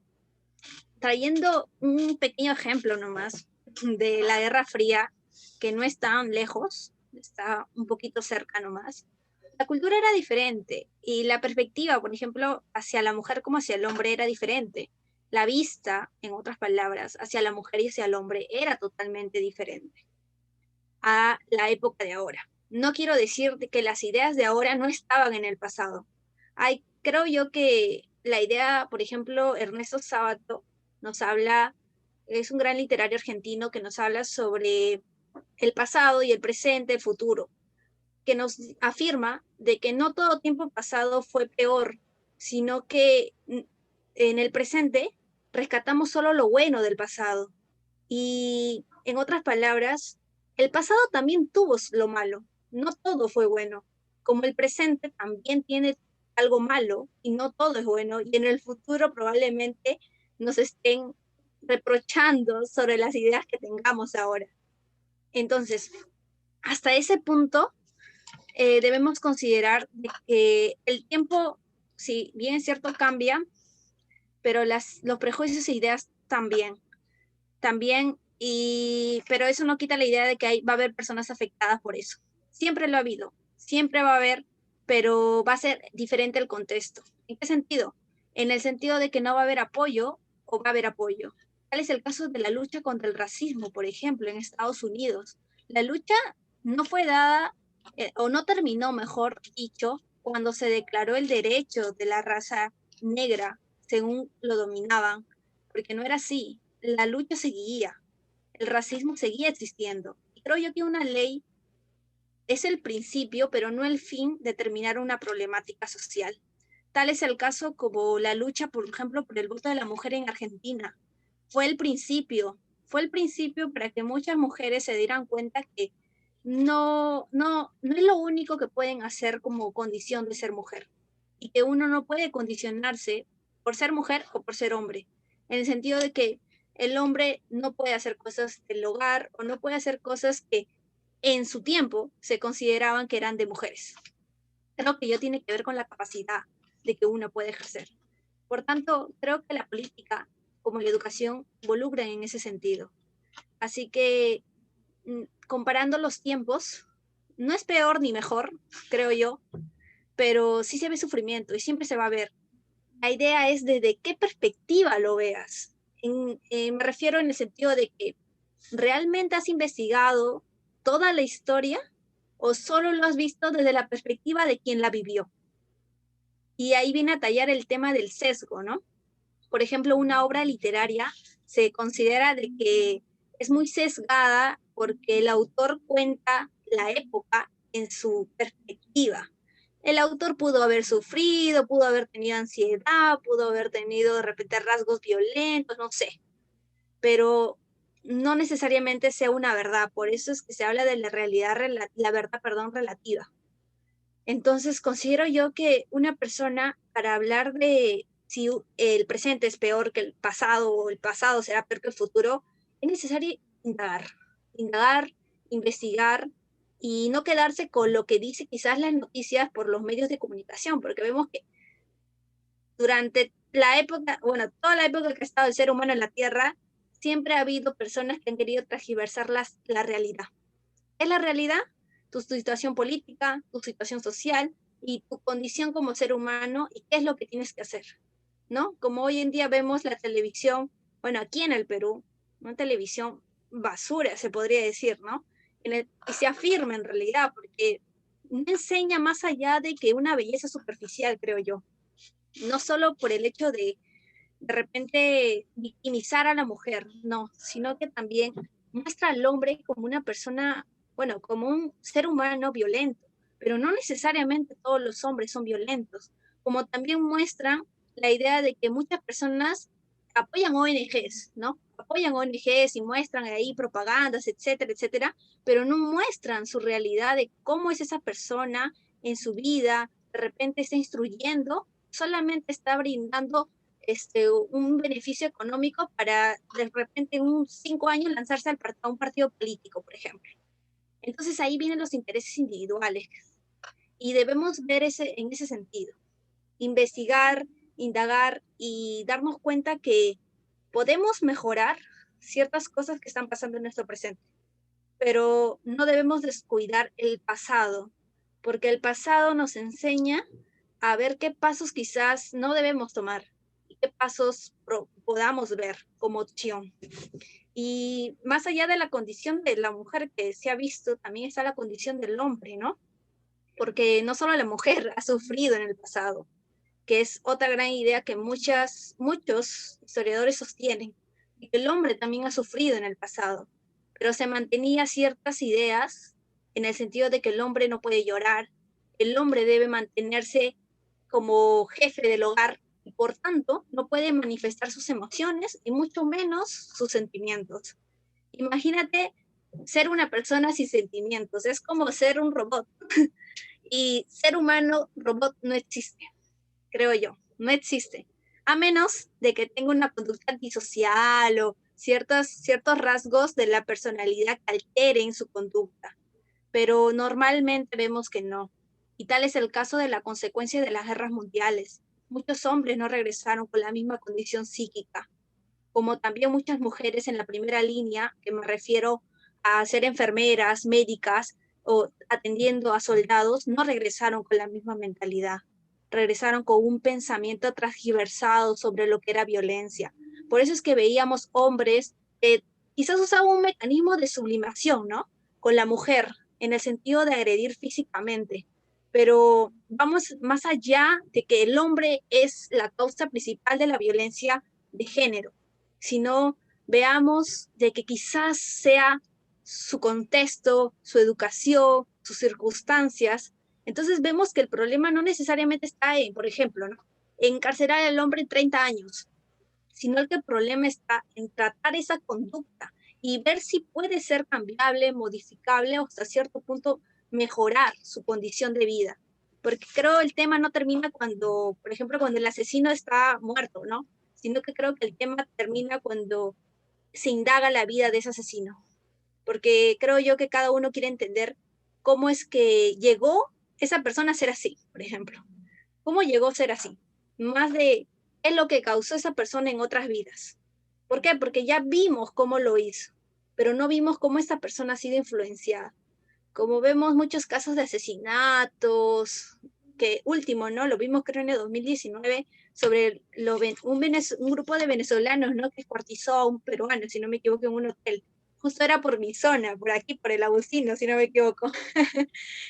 trayendo un pequeño ejemplo nomás de la Guerra Fría, que no es tan lejos, está un poquito cerca nomás, la cultura era diferente y la perspectiva, por ejemplo, hacia la mujer como hacia el hombre era diferente. La vista, en otras palabras, hacia la mujer y hacia el hombre era totalmente diferente a la época de ahora. No quiero decir que las ideas de ahora no estaban en el pasado. Creo yo que la idea, por ejemplo, Ernesto Sábato nos habla, es un gran literario argentino que nos habla sobre el pasado y el presente, el futuro, que nos afirma de que no todo tiempo pasado fue peor, sino que en el presente rescatamos solo lo bueno del pasado. Y en otras palabras, el pasado también tuvo lo malo, no todo fue bueno, como el presente también tiene algo malo y no todo es bueno, y en el futuro probablemente nos estén reprochando sobre las ideas que tengamos ahora. Entonces, hasta ese punto debemos considerar de que el tiempo, si bien es cierto, cambia, pero los prejuicios e ideas también, pero eso no quita la idea de que va a haber personas afectadas por eso. Siempre lo ha habido, siempre va a haber, pero va a ser diferente el contexto. ¿En qué sentido? En el sentido de que no va a haber apoyo o va a haber apoyo. Tal es el caso de la lucha contra el racismo, por ejemplo, en Estados Unidos. La lucha no fue dada, o no terminó, mejor dicho, cuando se declaró el derecho de la raza negra, según lo dominaban, porque no era así. La lucha seguía, el racismo seguía existiendo. Y creo yo que una ley es el principio, pero no el fin de terminar una problemática social. Tal es el caso como la lucha, por ejemplo, por el voto de la mujer en Argentina. Fue el principio para que muchas mujeres se dieran cuenta que no es lo único que pueden hacer como condición de ser mujer. Y que uno no puede condicionarse por ser mujer o por ser hombre. En el sentido de que el hombre no puede hacer cosas del hogar o no puede hacer cosas que en su tiempo se consideraban que eran de mujeres. Creo que ello tiene que ver con la capacidad de que uno puede ejercer. Por tanto, creo que la política, como la educación, involucran en ese sentido. Así que, comparando los tiempos, no es peor ni mejor, creo yo, pero sí se ve sufrimiento y siempre se va a ver. La idea es desde qué perspectiva lo veas. Me refiero en el sentido de que realmente has investigado toda la historia o solo lo has visto desde la perspectiva de quien la vivió. Y ahí viene a tallar el tema del sesgo, ¿no? Por ejemplo, una obra literaria se considera de que es muy sesgada porque el autor cuenta la época en su perspectiva. El autor pudo haber sufrido, pudo haber tenido ansiedad, pudo haber tenido de repente rasgos violentos, no sé, pero no necesariamente sea una verdad. Por eso es que se habla de la realidad, la verdad, perdón, relativa. Entonces, considero yo que una persona, para hablar de si el presente es peor que el pasado o el pasado será peor que el futuro, es necesario indagar, investigar y no quedarse con lo que dice quizás las noticias por los medios de comunicación, porque vemos que durante la época, bueno, toda la época que ha estado el ser humano en la Tierra, siempre ha habido personas que han querido transgiversar la realidad. Es la realidad, tu situación política, tu situación social y tu condición como ser humano y qué es lo que tienes que hacer, ¿no? Como hoy en día vemos la televisión, bueno, aquí en el Perú, una televisión basura, se podría decir, ¿no? Y se afirma en realidad, porque no enseña más allá de que una belleza superficial, creo yo. No solo por el hecho de repente victimizar a la mujer, no, sino que también muestra al hombre como una persona, bueno, como un ser humano violento, pero no necesariamente todos los hombres son violentos, como también muestran la idea de que muchas personas apoyan ONGs, ¿no? Apoyan ONGs y muestran ahí propagandas, etcétera, etcétera, pero no muestran su realidad de cómo es esa persona en su vida, de repente está instruyendo, solamente está brindando un beneficio económico para de repente en un 5 años lanzarse a un partido político, por ejemplo. Entonces ahí vienen los intereses individuales y debemos ver en ese sentido, investigar, indagar y darnos cuenta que podemos mejorar ciertas cosas que están pasando en nuestro presente, pero no debemos descuidar el pasado, porque el pasado nos enseña a ver qué pasos quizás no debemos tomar y qué pasos podamos ver como opción. Y más allá de la condición de la mujer que se ha visto, también está la condición del hombre, ¿no? Porque no solo la mujer ha sufrido en el pasado, que es otra gran idea que muchos historiadores sostienen, y que el hombre también ha sufrido en el pasado, pero se mantenía ciertas ideas en el sentido de que el hombre no puede llorar, el hombre debe mantenerse como jefe del hogar y por tanto no puede manifestar sus emociones y mucho menos sus sentimientos. Imagínate ser una persona sin sentimientos, es como ser un robot y ser humano, robot no existe, creo yo, no existe. a menos de que tenga una conducta antisocial o ciertos rasgos de la personalidad que alteren su conducta, pero normalmente vemos que no. Y tal es el caso de la consecuencia de las guerras mundiales. Muchos hombres no regresaron con la misma condición psíquica, como también muchas mujeres en la primera línea, que me refiero a ser enfermeras, médicas o atendiendo a soldados, no regresaron con la misma mentalidad. Regresaron con un pensamiento transgiversado sobre lo que era violencia. Por eso es que veíamos hombres que quizás usaban un mecanismo de sublimación, ¿no? Con la mujer, en el sentido de agredir físicamente. Pero vamos más allá de que el hombre es la causa principal de la violencia de género, sino veamos de que quizás sea su contexto, su educación, sus circunstancias. Entonces vemos que el problema no necesariamente está en, por ejemplo, ¿no?, encarcelar al hombre en 30 años, sino que el problema está en tratar esa conducta y ver si puede ser cambiable, modificable o hasta cierto punto mejorar su condición de vida. Porque creo el tema no termina cuando, por ejemplo, cuando el asesino está muerto, ¿no? Sino que creo que el tema termina cuando se indaga la vida de ese asesino. Porque creo yo que cada uno quiere entender cómo es que llegó esa persona a ser así, por ejemplo. ¿Cómo llegó a ser así? Más de qué es lo que causó esa persona en otras vidas. ¿Por qué? Porque ya vimos cómo lo hizo, pero no vimos cómo esa persona ha sido influenciada. Como vemos muchos casos de asesinatos, que último, ¿no? Lo vimos creo en el 2019 sobre un grupo de venezolanos, ¿no?, que escuartizó a un peruano, si no me equivoco, en un hotel. Justo era por mi zona, por aquí, por el Agustino, si no me equivoco,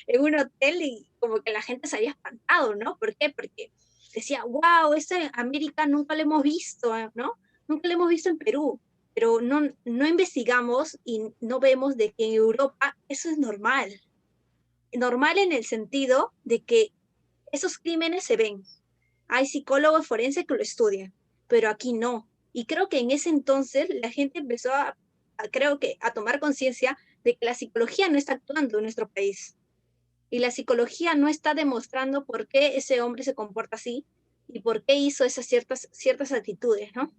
en un hotel, y como que la gente se había espantado, ¿no? ¿Por qué? Porque decía, wow, esa América nunca lo hemos visto, ¿no? Nunca lo hemos visto en Perú, pero no investigamos y no vemos de que en Europa eso es normal. Normal en el sentido de que esos crímenes se ven. Hay psicólogos forenses que lo estudian, pero aquí no. Y creo que en ese entonces la gente empezó creo que a tomar conciencia de que la psicología no está actuando en nuestro país. Y la psicología no está demostrando por qué ese hombre se comporta así y por qué hizo esas ciertas actitudes, ¿no?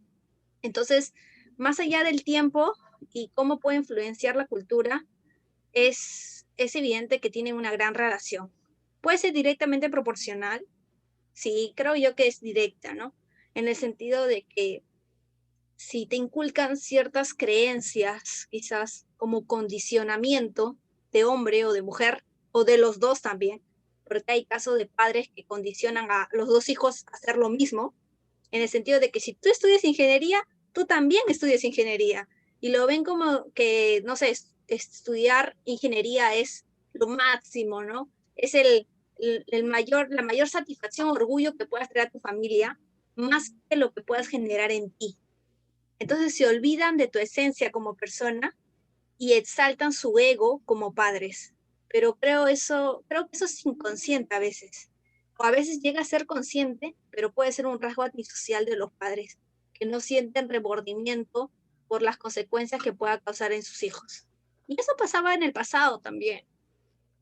Entonces, más allá del tiempo y cómo puede influenciar la cultura, es evidente que tienen una gran relación. Puede ser directamente proporcional, sí, creo yo que es directa, ¿no? En el sentido de que si te inculcan ciertas creencias, quizás como condicionamiento de hombre o de mujer, o de los dos también, porque hay casos de padres que condicionan a los dos hijos a hacer lo mismo, en el sentido de que si tú estudias ingeniería, tú también estudias ingeniería, y lo ven como que, no sé, estudiar ingeniería es lo máximo, ¿no? Es la mayor satisfacción, orgullo que puedas traer a tu familia, más que lo que puedas generar en ti. Entonces se olvidan de tu esencia como persona y exaltan su ego como padres. Pero creo que eso es inconsciente a veces. O a veces llega a ser consciente, pero puede ser un rasgo antisocial de los padres, que no sienten remordimiento por las consecuencias que pueda causar en sus hijos. Y eso pasaba en el pasado también,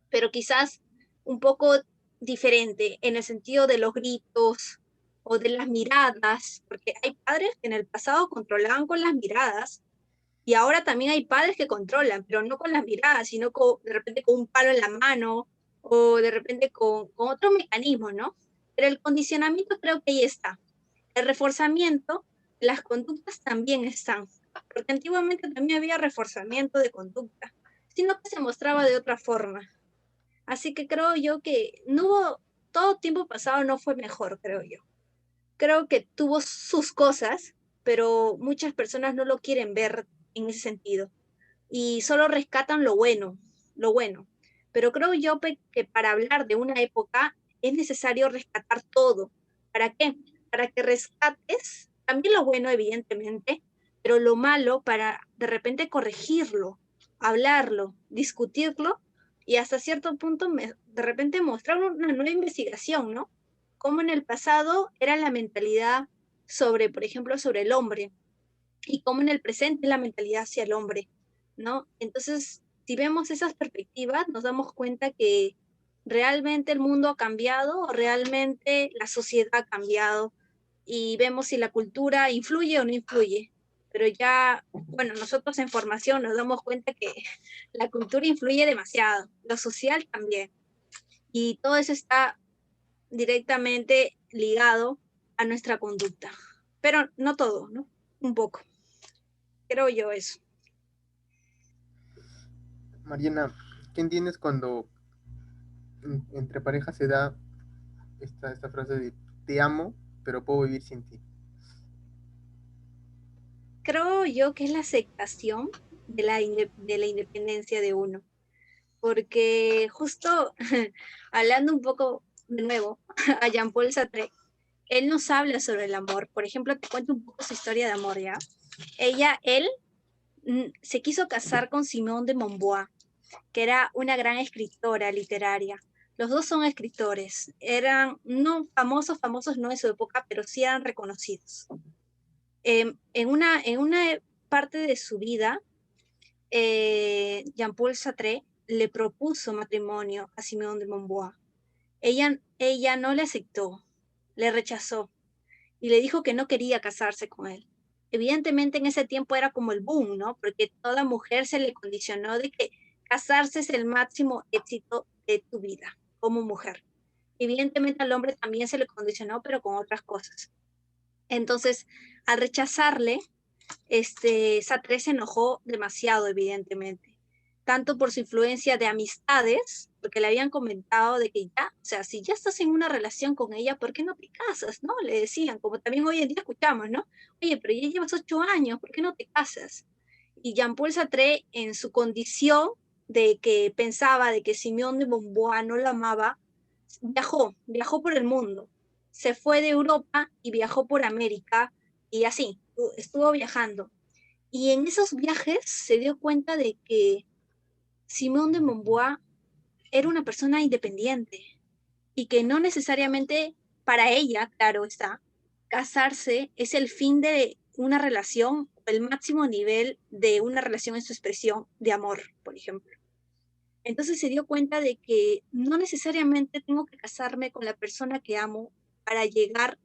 pero quizás un poco diferente en el sentido de los gritos o de las miradas, porque hay padres que en el pasado controlaban con las miradas y ahora también hay padres que controlan, pero no con las miradas, sino de repente con un palo en la mano o de repente con otros mecanismos, ¿no? Pero el condicionamiento creo que ahí está. El reforzamiento, las conductas también están, porque antiguamente también había reforzamiento de conducta, sino que se mostraba de otra forma. Así que creo yo que no hubo, todo tiempo pasado no fue mejor, creo yo. Creo que tuvo sus cosas, pero muchas personas no lo quieren ver en ese sentido y solo rescatan lo bueno, lo bueno. Pero creo yo que para hablar de una época es necesario rescatar todo. ¿Para qué? Para que rescates también lo bueno, evidentemente, pero lo malo para de repente corregirlo, hablarlo, discutirlo y hasta cierto punto de repente mostrar una nueva investigación, ¿no? Como en el pasado era la mentalidad sobre, por ejemplo, sobre el hombre y cómo en el presente la mentalidad hacia el hombre, ¿no? Entonces, si vemos esas perspectivas, nos damos cuenta que realmente el mundo ha cambiado, o realmente la sociedad ha cambiado, y vemos si la cultura influye o no influye. Pero ya, bueno, nosotros en formación nos damos cuenta que la cultura influye demasiado, lo social también. Y todo eso está directamente ligado a nuestra conducta. Pero no todo, ¿no? Un poco. Creo yo eso. Mariana, ¿qué entiendes cuando entre parejas se da esta frase de te amo, pero puedo vivir sin ti? Creo yo que es la aceptación de la independencia de uno. Porque justo hablando un poco de nuevo a Jean-Paul Sartre, él nos habla sobre el amor. Por ejemplo, te cuento un poco su historia de amor, ¿ya? Él se quiso casar con Simone de Montbois, que era una gran escritora literaria. Los dos son escritores, eran no famosos, famosos no en su época, pero sí eran reconocidos. En una parte de su vida, Jean-Paul Sartre le propuso matrimonio a Simone de Montbois. Ella no le aceptó, le rechazó y le dijo que no quería casarse con él. Evidentemente en ese tiempo era como el boom, ¿no? Porque toda mujer se le condicionó de que casarse es el máximo éxito de tu vida como mujer. Evidentemente al hombre también se le condicionó, pero con otras cosas. Entonces, al rechazarle, Sartre se enojó demasiado, evidentemente, tanto por su influencia de amistades, porque le habían comentado de que ya, o sea, si ya estás en una relación con ella, ¿por qué no te casas? ¿No? Le decían, como también hoy en día escuchamos, ¿no? Oye, pero ya llevas 8 años, ¿por qué no te casas? Y Jean-Paul Sartre, en su condición de que pensaba de que Simeón de Beauvoir no la amaba, viajó por el mundo, se fue de Europa y viajó por América y así, estuvo viajando. Y en esos viajes se dio cuenta de que Simone de Beauvoir era una persona independiente y que no necesariamente para ella, claro está, casarse es el fin de una relación, el máximo nivel de una relación en su expresión de amor, por ejemplo. Entonces se dio cuenta de que no necesariamente tengo que casarme con la persona que amo para llegar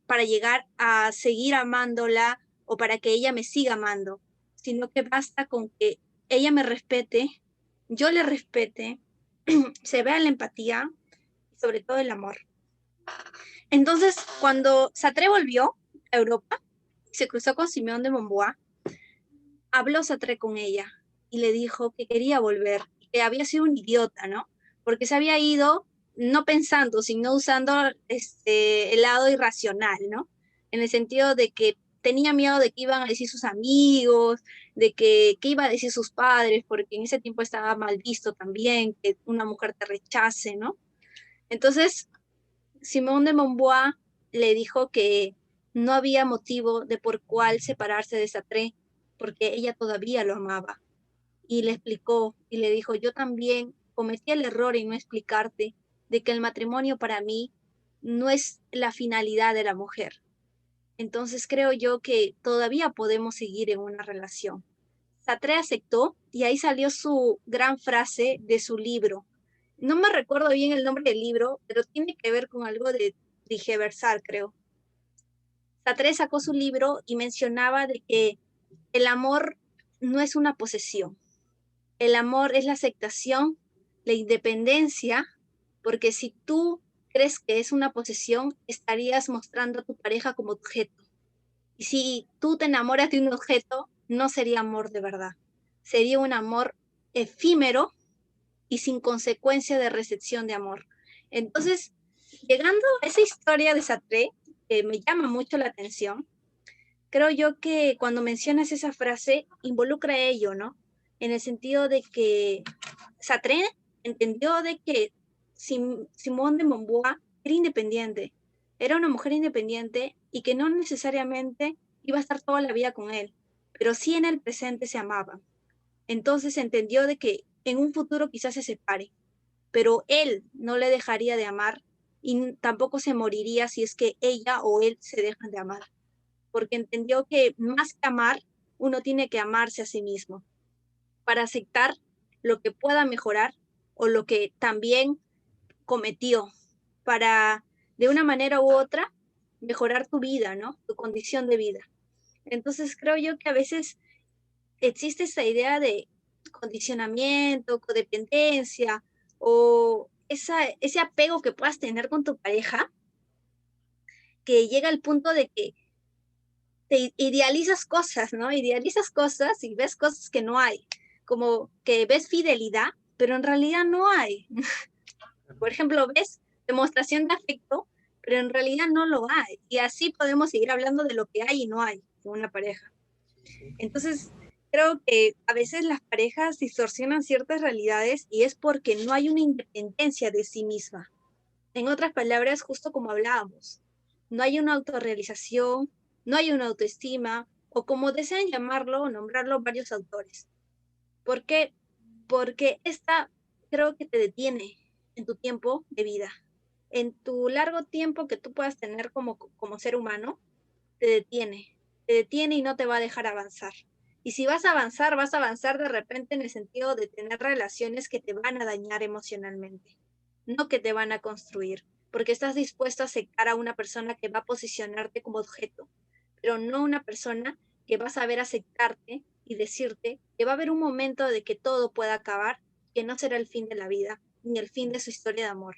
para llegar a seguir amándola o para que ella me siga amando, sino que basta con que ella me respete, yo le respete, se vea la empatía y sobre todo el amor. Entonces, cuando Sartre volvió a Europa, se cruzó con Simeón de Beauvoir, habló Sartre con ella y le dijo que quería volver, que había sido un idiota, ¿no? Porque se había ido no pensando, sino usando el lado irracional, ¿no? En el sentido de que tenía miedo de que iban a decir sus amigos, de que iba a decir sus padres, porque en ese tiempo estaba mal visto también que una mujer te rechace, ¿no? Entonces, Simón de Montbois le dijo que no había motivo de por cuál separarse de Sartre, porque ella todavía lo amaba. Y le explicó y le dijo, yo también cometí el error en no explicarte de que el matrimonio para mí no es la finalidad de la mujer. Entonces creo yo que todavía podemos seguir en una relación. Sartre aceptó y ahí salió su gran frase de su libro. No me recuerdo bien el nombre del libro, pero tiene que ver con algo de Digeversar, creo. Sartre sacó su libro y mencionaba de que el amor no es una posesión. El amor es la aceptación, la independencia, porque si tú crees que es una posesión, estarías mostrando a tu pareja como objeto. Y si tú te enamoras de un objeto, no sería amor de verdad. Sería un amor efímero y sin consecuencia de recepción de amor. Entonces, llegando a esa historia de Sartre, que me llama mucho la atención, creo yo que cuando mencionas esa frase, involucra ello, ¿no? En el sentido de que Sartre entendió de que Simone de Beauvoir era independiente, era una mujer independiente y que no necesariamente iba a estar toda la vida con él, pero sí en el presente se amaban. Entonces entendió de que en un futuro quizás se separe, pero él no le dejaría de amar y tampoco se moriría si es que ella o él se dejan de amar, porque entendió que más que amar, uno tiene que amarse a sí mismo para aceptar lo que pueda mejorar o lo que también cometió, para de una manera u otra mejorar tu vida, ¿no? Tu condición de vida. Entonces creo yo que a veces existe esa idea de condicionamiento, codependencia o ese apego que puedas tener con tu pareja, que llega al punto de que te idealizas cosas, ¿no? Idealizas cosas y ves cosas que no hay, como que ves fidelidad, pero en realidad no hay. Por ejemplo, ves demostración de afecto, pero en realidad no lo hay. Y así podemos seguir hablando de lo que hay y no hay en una pareja. Sí, sí. Entonces, creo que a veces las parejas distorsionan ciertas realidades y es porque no hay una independencia de sí misma. En otras palabras, justo como hablábamos, no hay una autorrealización, no hay una autoestima, o como desean llamarlo o nombrarlo varios autores. ¿Por qué? Porque esta creo que te detiene en tu tiempo de vida. En tu largo tiempo que tú puedas tener como ser humano, te detiene y no te va a dejar avanzar. Y si vas a avanzar de repente en el sentido de tener relaciones que te van a dañar emocionalmente, no que te van a construir, porque estás dispuesto a aceptar a una persona que va a posicionarte como objeto, pero no una persona que va a saber aceptarte y decirte que va a haber un momento de que todo pueda acabar, que no será el fin de la vida, ni el fin de su historia de amor.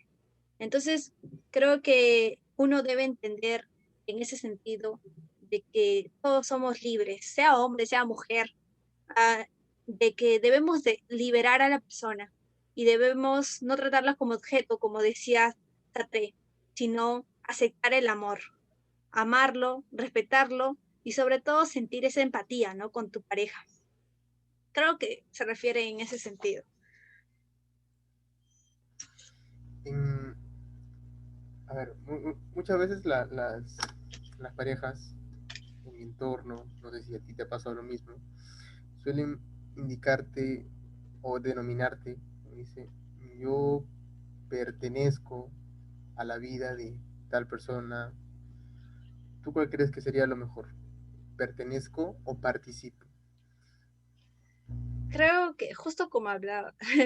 Entonces, creo que uno debe entender en ese sentido de que todos somos libres, sea hombre, sea mujer, ah, de que debemos de liberar a la persona y debemos no tratarla como objeto, como decía Sartre, sino aceptar el amor, amarlo, respetarlo y sobre todo sentir esa empatía, ¿no? Con tu pareja. Creo que se refiere en ese sentido. En- a ver, muchas veces las parejas en mi entorno, no sé si a ti te ha pasado lo mismo, suelen indicarte o denominarte, como dice, yo pertenezco a la vida de tal persona. ¿Tú cuál crees que sería lo mejor? ¿Pertenezco o participo? Creo que justo como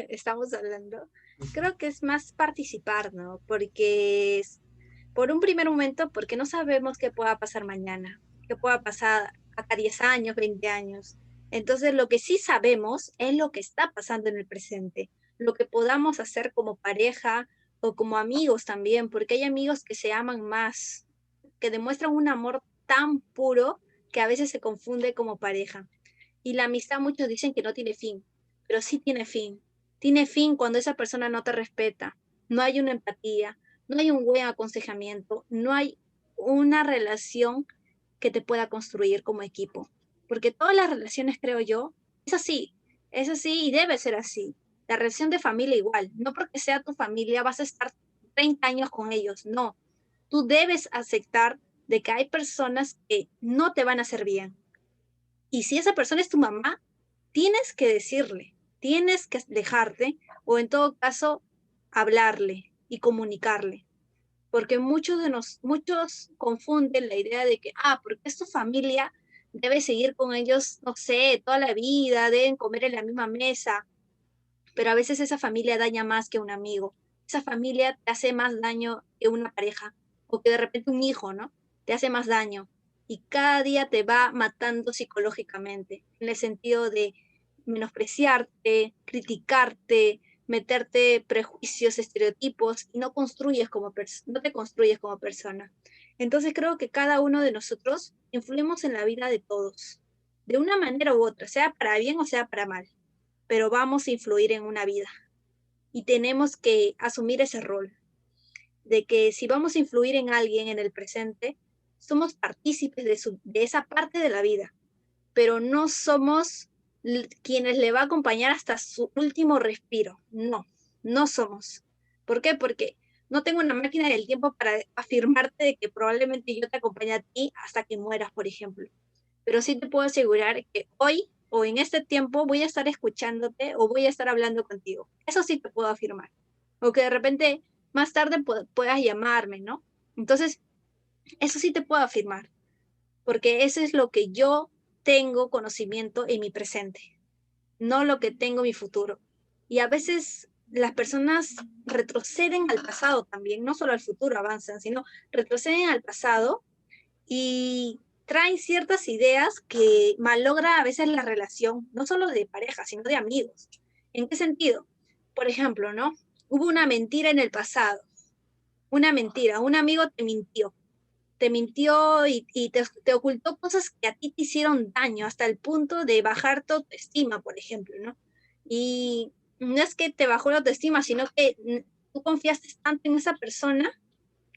estamos hablando, creo que es más participar, ¿no? Porque por un primer momento, porque no sabemos qué pueda pasar mañana, qué pueda pasar acá 10 años, 20 años. Entonces, lo que sí sabemos es lo que está pasando en el presente, lo que podamos hacer como pareja o como amigos también, porque hay amigos que se aman más, que demuestran un amor tan puro que a veces se confunde como pareja. Y la amistad muchos dicen que no tiene fin, pero sí tiene fin. Tiene fin cuando esa persona no te respeta, no hay una empatía, no hay un buen aconsejamiento, no hay una relación que te pueda construir como equipo. Porque todas las relaciones, creo yo, es así y debe ser así. La relación de familia igual, no porque sea tu familia vas a estar 30 años con ellos, no. Tú debes aceptar de que hay personas que no te van a hacer bien, y si esa persona es tu mamá, tienes que decirle, tienes que dejarte o en todo caso hablarle y comunicarle. Porque muchos confunden la idea de que, porque es tu familia, debes seguir con ellos, no sé, toda la vida, deben comer en la misma mesa, pero a veces esa familia daña más que un amigo. Esa familia te hace más daño que una pareja o que de repente un hijo, ¿no? Te hace más daño y cada día te va matando psicológicamente, en el sentido de menospreciarte, criticarte, meterte prejuicios, estereotipos y no te construyes como persona. Entonces creo que cada uno de nosotros influimos en la vida de todos, de una manera u otra, sea para bien o sea para mal, pero vamos a influir en una vida y tenemos que asumir ese rol de que si vamos a influir en alguien en el presente, somos partícipes de esa parte de la vida, pero no somos quienes le va a acompañar hasta su último respiro. No, no somos. ¿Por qué? Porque no tengo una máquina del tiempo para afirmarte de que probablemente yo te acompañe a ti hasta que mueras, por ejemplo, pero sí te puedo asegurar que hoy o en este tiempo voy a estar escuchándote o voy a estar hablando contigo. Eso sí te puedo afirmar. O que de repente más tarde puedas llamarme, ¿no? Entonces, eso sí te puedo afirmar, porque eso es lo que yo tengo conocimiento en mi presente, no lo que tengo en mi futuro. Y a veces las personas retroceden al pasado también, no solo al futuro avanzan, sino retroceden al pasado y traen ciertas ideas que malogra a veces la relación, no solo de pareja, sino de amigos. ¿En qué sentido? Por ejemplo, ¿no? Hubo una mentira en el pasado, una mentira, un amigo te mintió y te ocultó cosas que a ti te hicieron daño hasta el punto de bajar tu autoestima, por ejemplo, ¿no? Y no es que te bajó la autoestima, sino que tú confiaste tanto en esa persona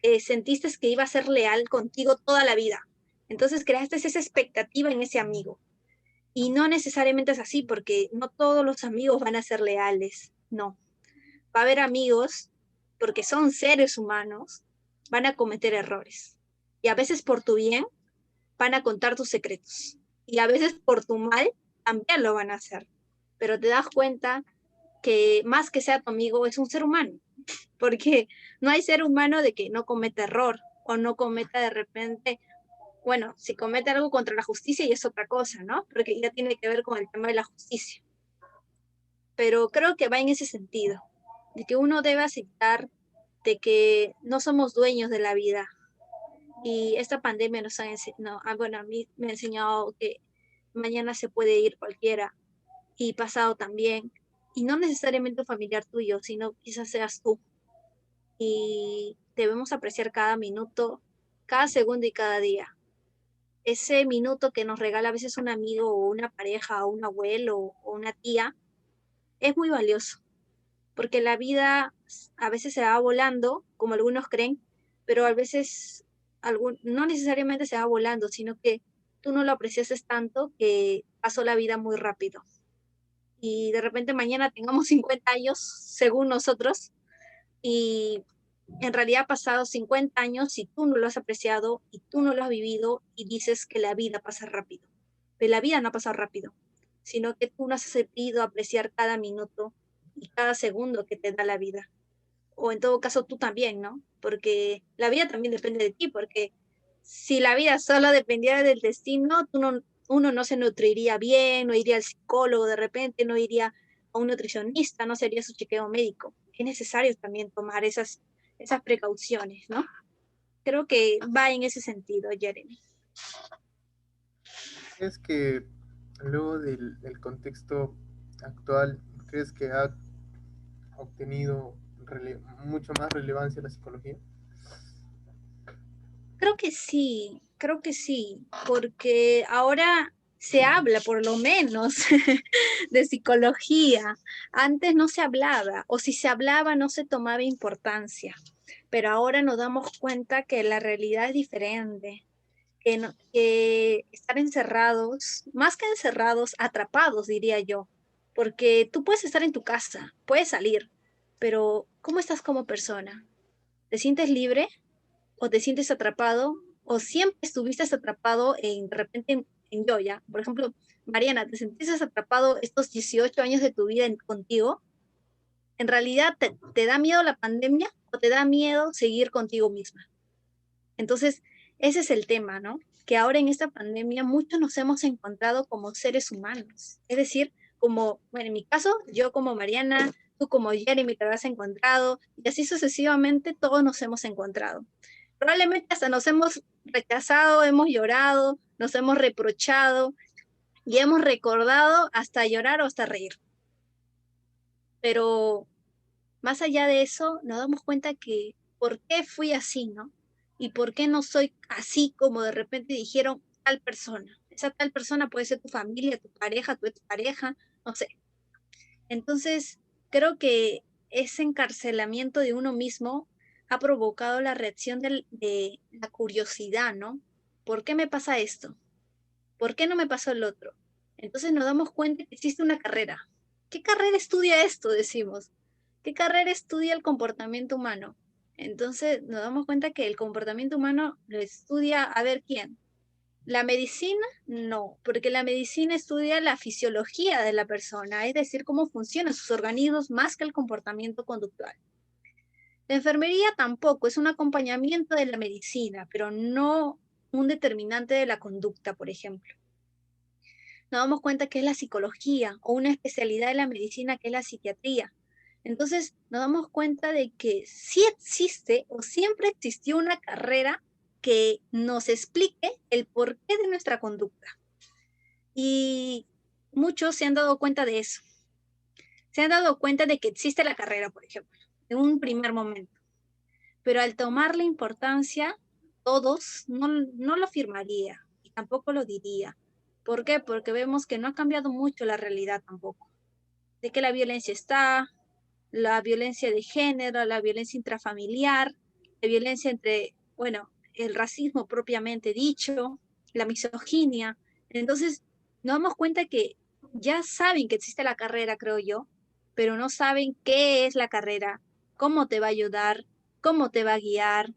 que sentiste que iba a ser leal contigo toda la vida. Entonces creaste esa expectativa en ese amigo. Y no necesariamente es así, porque no todos los amigos van a ser leales, no. Va a haber amigos, porque son seres humanos, van a cometer errores. Y a veces por tu bien van a contar tus secretos. Y a veces por tu mal también lo van a hacer. Pero te das cuenta que más que sea tu amigo es un ser humano, porque no hay ser humano de que no cometa error o no cometa de repente, bueno, si comete algo contra la justicia y es otra cosa, ¿no? Porque ya tiene que ver con el tema de la justicia. Pero creo que va en ese sentido, de que uno debe aceptar de que no somos dueños de la vida. Y esta pandemia nos ha enseñado, bueno, a mí me ha enseñado que mañana se puede ir cualquiera y pasado también. Y no necesariamente un familiar tuyo, sino quizás seas tú. Y debemos apreciar cada minuto, cada segundo y cada día. Ese minuto que nos regala a veces un amigo o una pareja o un abuelo o una tía es muy valioso, porque la vida a veces se va volando, como algunos creen, pero a veces no necesariamente se va volando, sino que tú no lo apreciaste tanto que pasó la vida muy rápido. Y de repente mañana tengamos 50 años, según nosotros, y en realidad ha pasado 50 años y tú no lo has apreciado y tú no lo has vivido y dices que la vida pasa rápido. Pero la vida no ha pasado rápido, sino que tú no has sabido apreciar cada minuto y cada segundo que te da la vida. O en todo caso tú también, ¿no? Porque la vida también depende de ti, porque si la vida solo dependiera del destino, uno no se nutriría bien, no iría al psicólogo de repente, no iría a un nutricionista, no sería su chequeo médico. Es necesario también tomar esas precauciones, ¿no? Creo que va en ese sentido, Jeremy. ¿Crees que luego del contexto actual, crees que ha obtenido mucho más relevancia la psicología? Creo que sí, porque ahora se habla por lo menos de psicología. Antes no se hablaba, o si se hablaba no se tomaba importancia, pero ahora nos damos cuenta que la realidad es diferente, que estar encerrados, más que encerrados, atrapados, diría yo, porque tú puedes estar en tu casa, puedes salir, pero ¿cómo estás como persona? ¿Te sientes libre o te sientes atrapado o siempre estuviste atrapado de repente en yo ya? Por ejemplo, Mariana, ¿te sentiste atrapado estos 18 años de tu vida contigo? ¿En realidad te da miedo la pandemia o te da miedo seguir contigo misma? Entonces, ese es el tema, ¿no? Que ahora en esta pandemia muchos nos hemos encontrado como seres humanos. Es decir, como, bueno, en mi caso, yo como Mariana, tú como Jeremy te has encontrado, y así sucesivamente todos nos hemos encontrado. Probablemente hasta nos hemos rechazado, hemos llorado, nos hemos reprochado y hemos recordado hasta llorar o hasta reír. Pero más allá de eso, nos damos cuenta que por qué fui así, ¿no? Y por qué no soy así como de repente dijeron tal persona. Esa tal persona puede ser tu familia, tu pareja, tu expareja, no sé. Entonces, creo que ese encarcelamiento de uno mismo ha provocado la reacción de la curiosidad, ¿no? ¿Por qué me pasa esto? ¿Por qué no me pasó el otro? Entonces nos damos cuenta que existe una carrera. ¿Qué carrera estudia esto? Decimos. ¿Qué carrera estudia el comportamiento humano? Entonces nos damos cuenta que el comportamiento humano lo estudia, a ver quién. La medicina, no, porque la medicina estudia la fisiología de la persona, es decir, cómo funcionan sus organismos más que el comportamiento conductual. La enfermería tampoco, es un acompañamiento de la medicina, pero no un determinante de la conducta, por ejemplo. Nos damos cuenta que es la psicología o una especialidad de la medicina que es la psiquiatría. Entonces nos damos cuenta de que sí existe o siempre existió una carrera que nos explique el porqué de nuestra conducta. Y muchos se han dado cuenta de eso. Se han dado cuenta de que existe la carrera, por ejemplo, en un primer momento. Pero al tomar la importancia, todos no lo firmaría y tampoco lo diría. ¿Por qué? Porque vemos que no ha cambiado mucho la realidad tampoco. De que la violencia está, la violencia de género, la violencia intrafamiliar, la violencia entre, bueno, el racismo propiamente dicho, la misoginia. Entonces, nos damos cuenta que ya saben que existe la carrera, creo yo, pero no saben qué es la carrera, cómo te va a ayudar, cómo te va a guiar,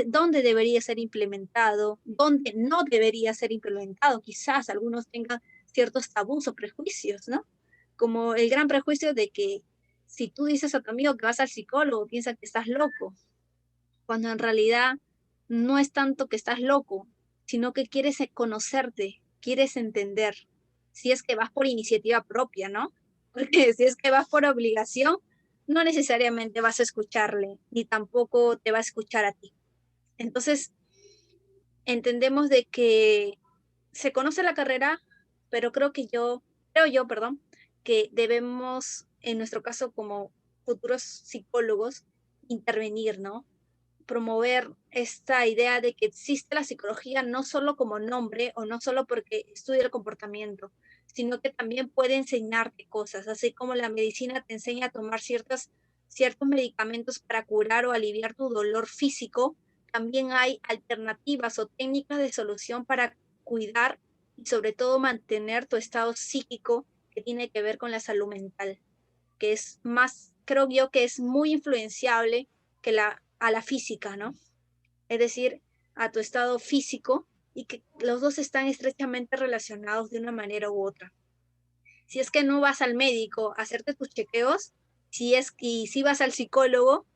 dónde debería ser implementado, dónde no debería ser implementado. Quizás algunos tengan ciertos tabús o prejuicios, ¿no? Como el gran prejuicio de que si tú dices a tu amigo que vas al psicólogo, piensa que estás loco, cuando en realidad no es tanto que estás loco, sino que quieres conocerte, quieres entender. Si es que vas por iniciativa propia, ¿no? Porque si es que vas por obligación, no necesariamente vas a escucharle, ni tampoco te va a escuchar a ti. Entonces, entendemos de que se conoce la carrera, pero creo yo, perdón, que debemos, en nuestro caso como futuros psicólogos, intervenir, ¿no? Promover esta idea de que existe la psicología no solo como nombre o no solo porque estudia el comportamiento, sino que también puede enseñarte cosas, así como la medicina te enseña a tomar ciertos medicamentos para curar o aliviar tu dolor físico, también hay alternativas o técnicas de solución para cuidar y sobre todo mantener tu estado psíquico que tiene que ver con la salud mental, que es más, creo yo que es muy influenciable a la física, ¿no? Es decir, a tu estado físico y que los dos están estrechamente relacionados de una manera u otra. Si es que no vas al médico a hacerte tus chequeos, y si vas al psicólogo,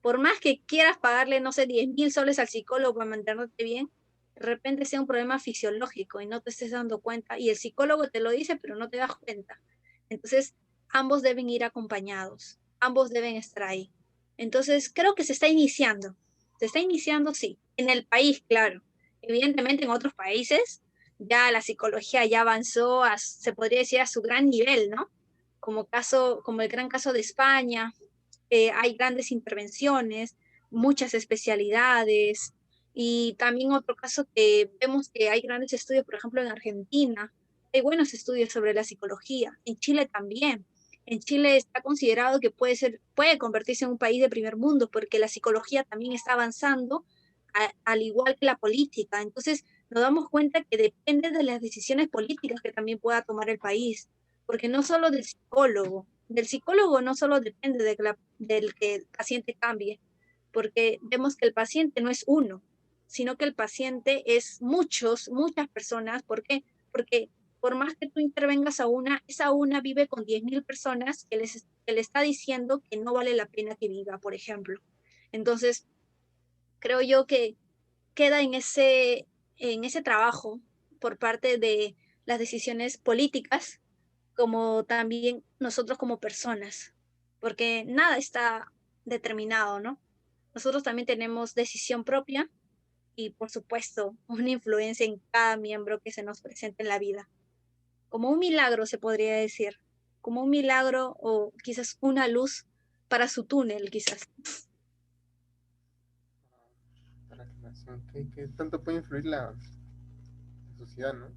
por más que quieras pagarle, no sé, 10.000 soles al psicólogo para mantenerte bien, de repente sea un problema fisiológico y no te estés dando cuenta, y el psicólogo te lo dice, pero no te das cuenta. Entonces, ambos deben ir acompañados, ambos deben estar ahí. Entonces, creo que se está iniciando, sí, en el país, claro. Evidentemente, en otros países, ya la psicología ya avanzó, se podría decir, a su gran nivel, ¿no? Como el gran caso de España, hay grandes intervenciones, muchas especialidades, y también otro caso que vemos que hay grandes estudios, por ejemplo, en Argentina, hay buenos estudios sobre la psicología, en Chile también. En Chile está considerado que puede convertirse en un país de primer mundo porque la psicología también está avanzando al igual que la política. Entonces nos damos cuenta que depende de las decisiones políticas que también pueda tomar el país, porque no solo del psicólogo no solo depende del que el paciente cambie, porque vemos que el paciente no es uno, sino que el paciente es muchas personas. ¿Por qué? Porque por más que tú intervengas a una, esa una vive con 10.000 personas que le está diciendo que no vale la pena que viva, por ejemplo. Entonces, creo yo que queda en ese trabajo por parte de las decisiones políticas, como también nosotros como personas, porque nada está determinado, ¿no? Nosotros también tenemos decisión propia y, por supuesto, una influencia en cada miembro que se nos presenta en la vida. Como un milagro, se podría decir, como un milagro o quizás una luz para su túnel, quizás. Para que ¿qué tanto puede influir la sociedad, ¿no?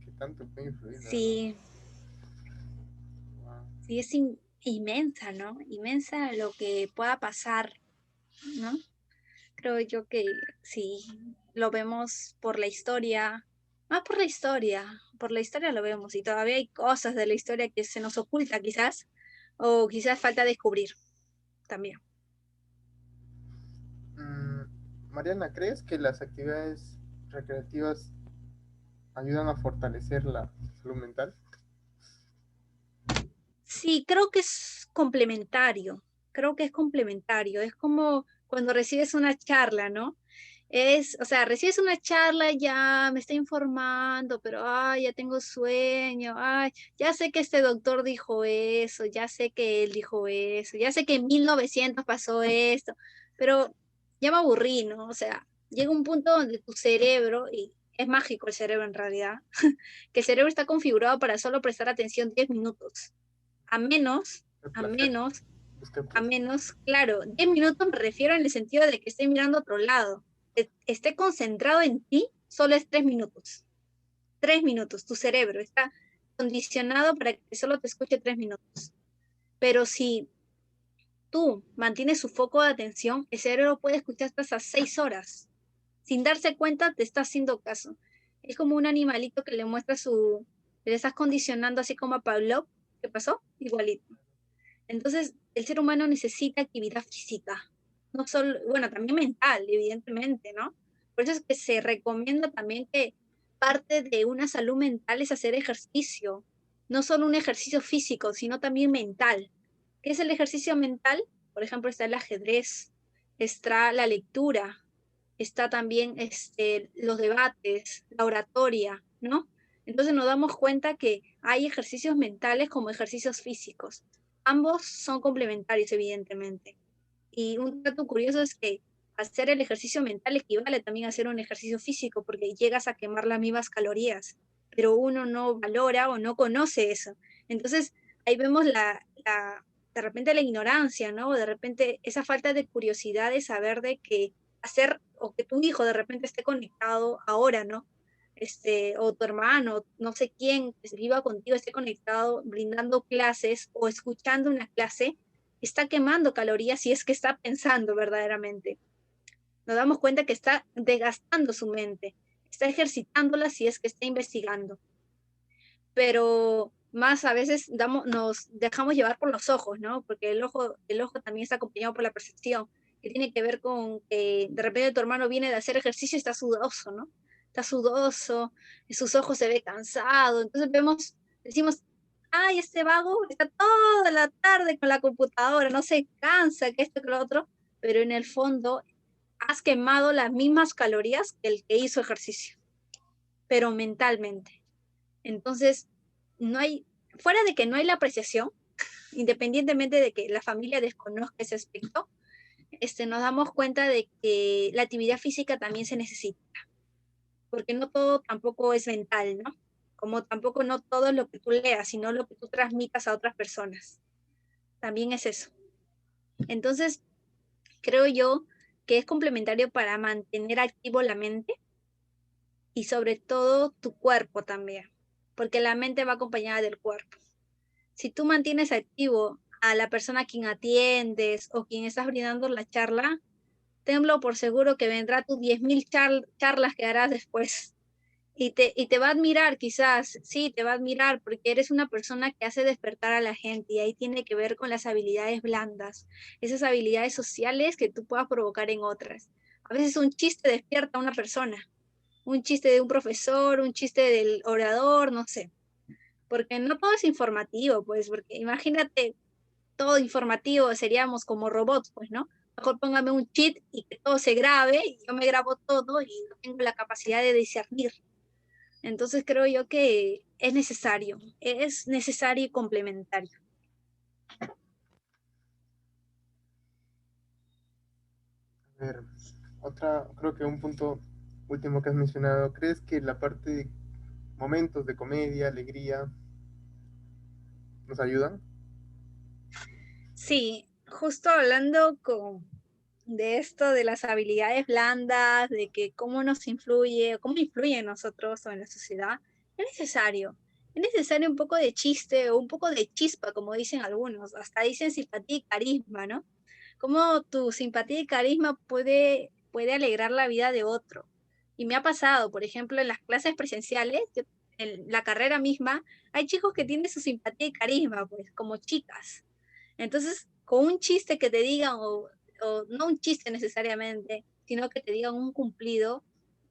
¿Qué tanto puede influir, la verdad? Sí, Wow. sí, es inmensa, ¿no? Inmensa lo que pueda pasar, ¿no? Creo yo que sí, lo vemos por la historia, más por la historia lo vemos y todavía hay cosas de la historia que se nos oculta quizás, o quizás falta descubrir también. Mariana, ¿crees que las actividades recreativas ayudan a fortalecer la salud mental? Sí, creo que es complementario, creo que es complementario, es como cuando recibes una charla, ¿no? o sea, recibes una charla, ya me está informando, pero ay, ya tengo sueño, ay, ya sé que este doctor dijo eso, ya sé que él dijo eso, ya sé que en 1900 pasó esto, pero ya me aburrí, ¿no? O sea, llega un punto donde tu cerebro, y es mágico el cerebro en realidad, que el cerebro está configurado para solo prestar atención 10 minutos, a menos, El a placer, menos, busca el a placer. menos, claro, 10 minutos me refiero en el sentido de que esté mirando a otro lado, esté concentrado en ti, solo es 3 minutos. 3 minutos, tu cerebro está condicionado para que solo te escuche 3 minutos. Pero si tú mantienes su foco de atención, el cerebro puede escuchar hasta 6 horas. Sin darse cuenta, te está haciendo caso. Es como un animalito que le muestra le estás condicionando así como a Pavlov. ¿Qué pasó? Igualito. Entonces, el ser humano necesita actividad física, no solo, bueno, también mental, evidentemente, ¿no? Por eso es que se recomienda también que parte de una salud mental es hacer ejercicio, no solo un ejercicio físico, sino también mental. ¿Qué es el ejercicio mental? Por ejemplo, está el ajedrez, está la lectura, está también los debates, la oratoria, ¿no? Entonces nos damos cuenta que hay ejercicios mentales como ejercicios físicos. Ambos son complementarios, evidentemente. Y un dato curioso es que hacer el ejercicio mental equivale también a hacer un ejercicio físico porque llegas a quemar las mismas calorías, pero uno no valora o no conoce eso. Entonces, ahí vemos de repente la ignorancia, ¿no? O de repente esa falta de curiosidad de saber de que hacer o que tu hijo de repente esté conectado ahora, ¿no? O tu hermano, no sé quién que viva contigo esté conectado brindando clases o escuchando una clase, está quemando calorías si es que está pensando verdaderamente. Nos damos cuenta que está desgastando su mente, está ejercitándola si es que está investigando. Pero más a veces nos dejamos llevar por los ojos, ¿no? Porque el ojo también está acompañado por la percepción, que tiene que ver con que de repente tu hermano viene de hacer ejercicio y está sudoso, ¿no? Está sudoso, y sus ojos se ve cansado, entonces decimos, ay, este vago está toda la tarde con la computadora, no se cansa, que esto, que lo otro, pero en el fondo has quemado las mismas calorías que el que hizo ejercicio, pero mentalmente. Entonces, no hay, fuera de que no hay la apreciación, independientemente de que la familia desconozca ese aspecto, nos damos cuenta de que la actividad física también se necesita, porque no todo tampoco es mental, ¿no? Como tampoco no todo es lo que tú leas, sino lo que tú transmitas a otras personas. También es eso. Entonces, creo yo que es complementario para mantener activo la mente y sobre todo tu cuerpo también, porque la mente va acompañada del cuerpo. Si tú mantienes activo a la persona a quien atiendes o quien estás brindando la charla, tenlo por seguro que vendrá tus 10.000 charlas que harás después. Y te va a admirar quizás, sí, te va a admirar porque eres una persona que hace despertar a la gente y ahí tiene que ver con las habilidades blandas, esas habilidades sociales que tú puedas provocar en otras. A veces un chiste despierta a una persona, un chiste de un profesor, un chiste del orador, no sé, porque no todo es informativo, pues, porque imagínate todo informativo, seríamos como robots, pues, ¿no? Mejor póngame un cheat y que todo se grabe, y yo me grabo todo y no tengo la capacidad de discernir. Entonces creo yo que es necesario y complementario. A ver, creo que un punto último que has mencionado, ¿crees que la parte de momentos de comedia, alegría, nos ayudan? Sí, justo hablando de esto, de las habilidades blandas, de que cómo nos influye, cómo influye en nosotros o en la sociedad, es necesario. Es necesario un poco de chiste o un poco de chispa, como dicen algunos. Hasta dicen simpatía y carisma, ¿no? Cómo tu simpatía y carisma puede alegrar la vida de otro. Y me ha pasado, por ejemplo, en las clases presenciales, en la carrera misma, hay chicos que tienen su simpatía y carisma, pues, como chicas. Entonces, con un chiste que te digan, o no un chiste necesariamente, sino que te digan un cumplido,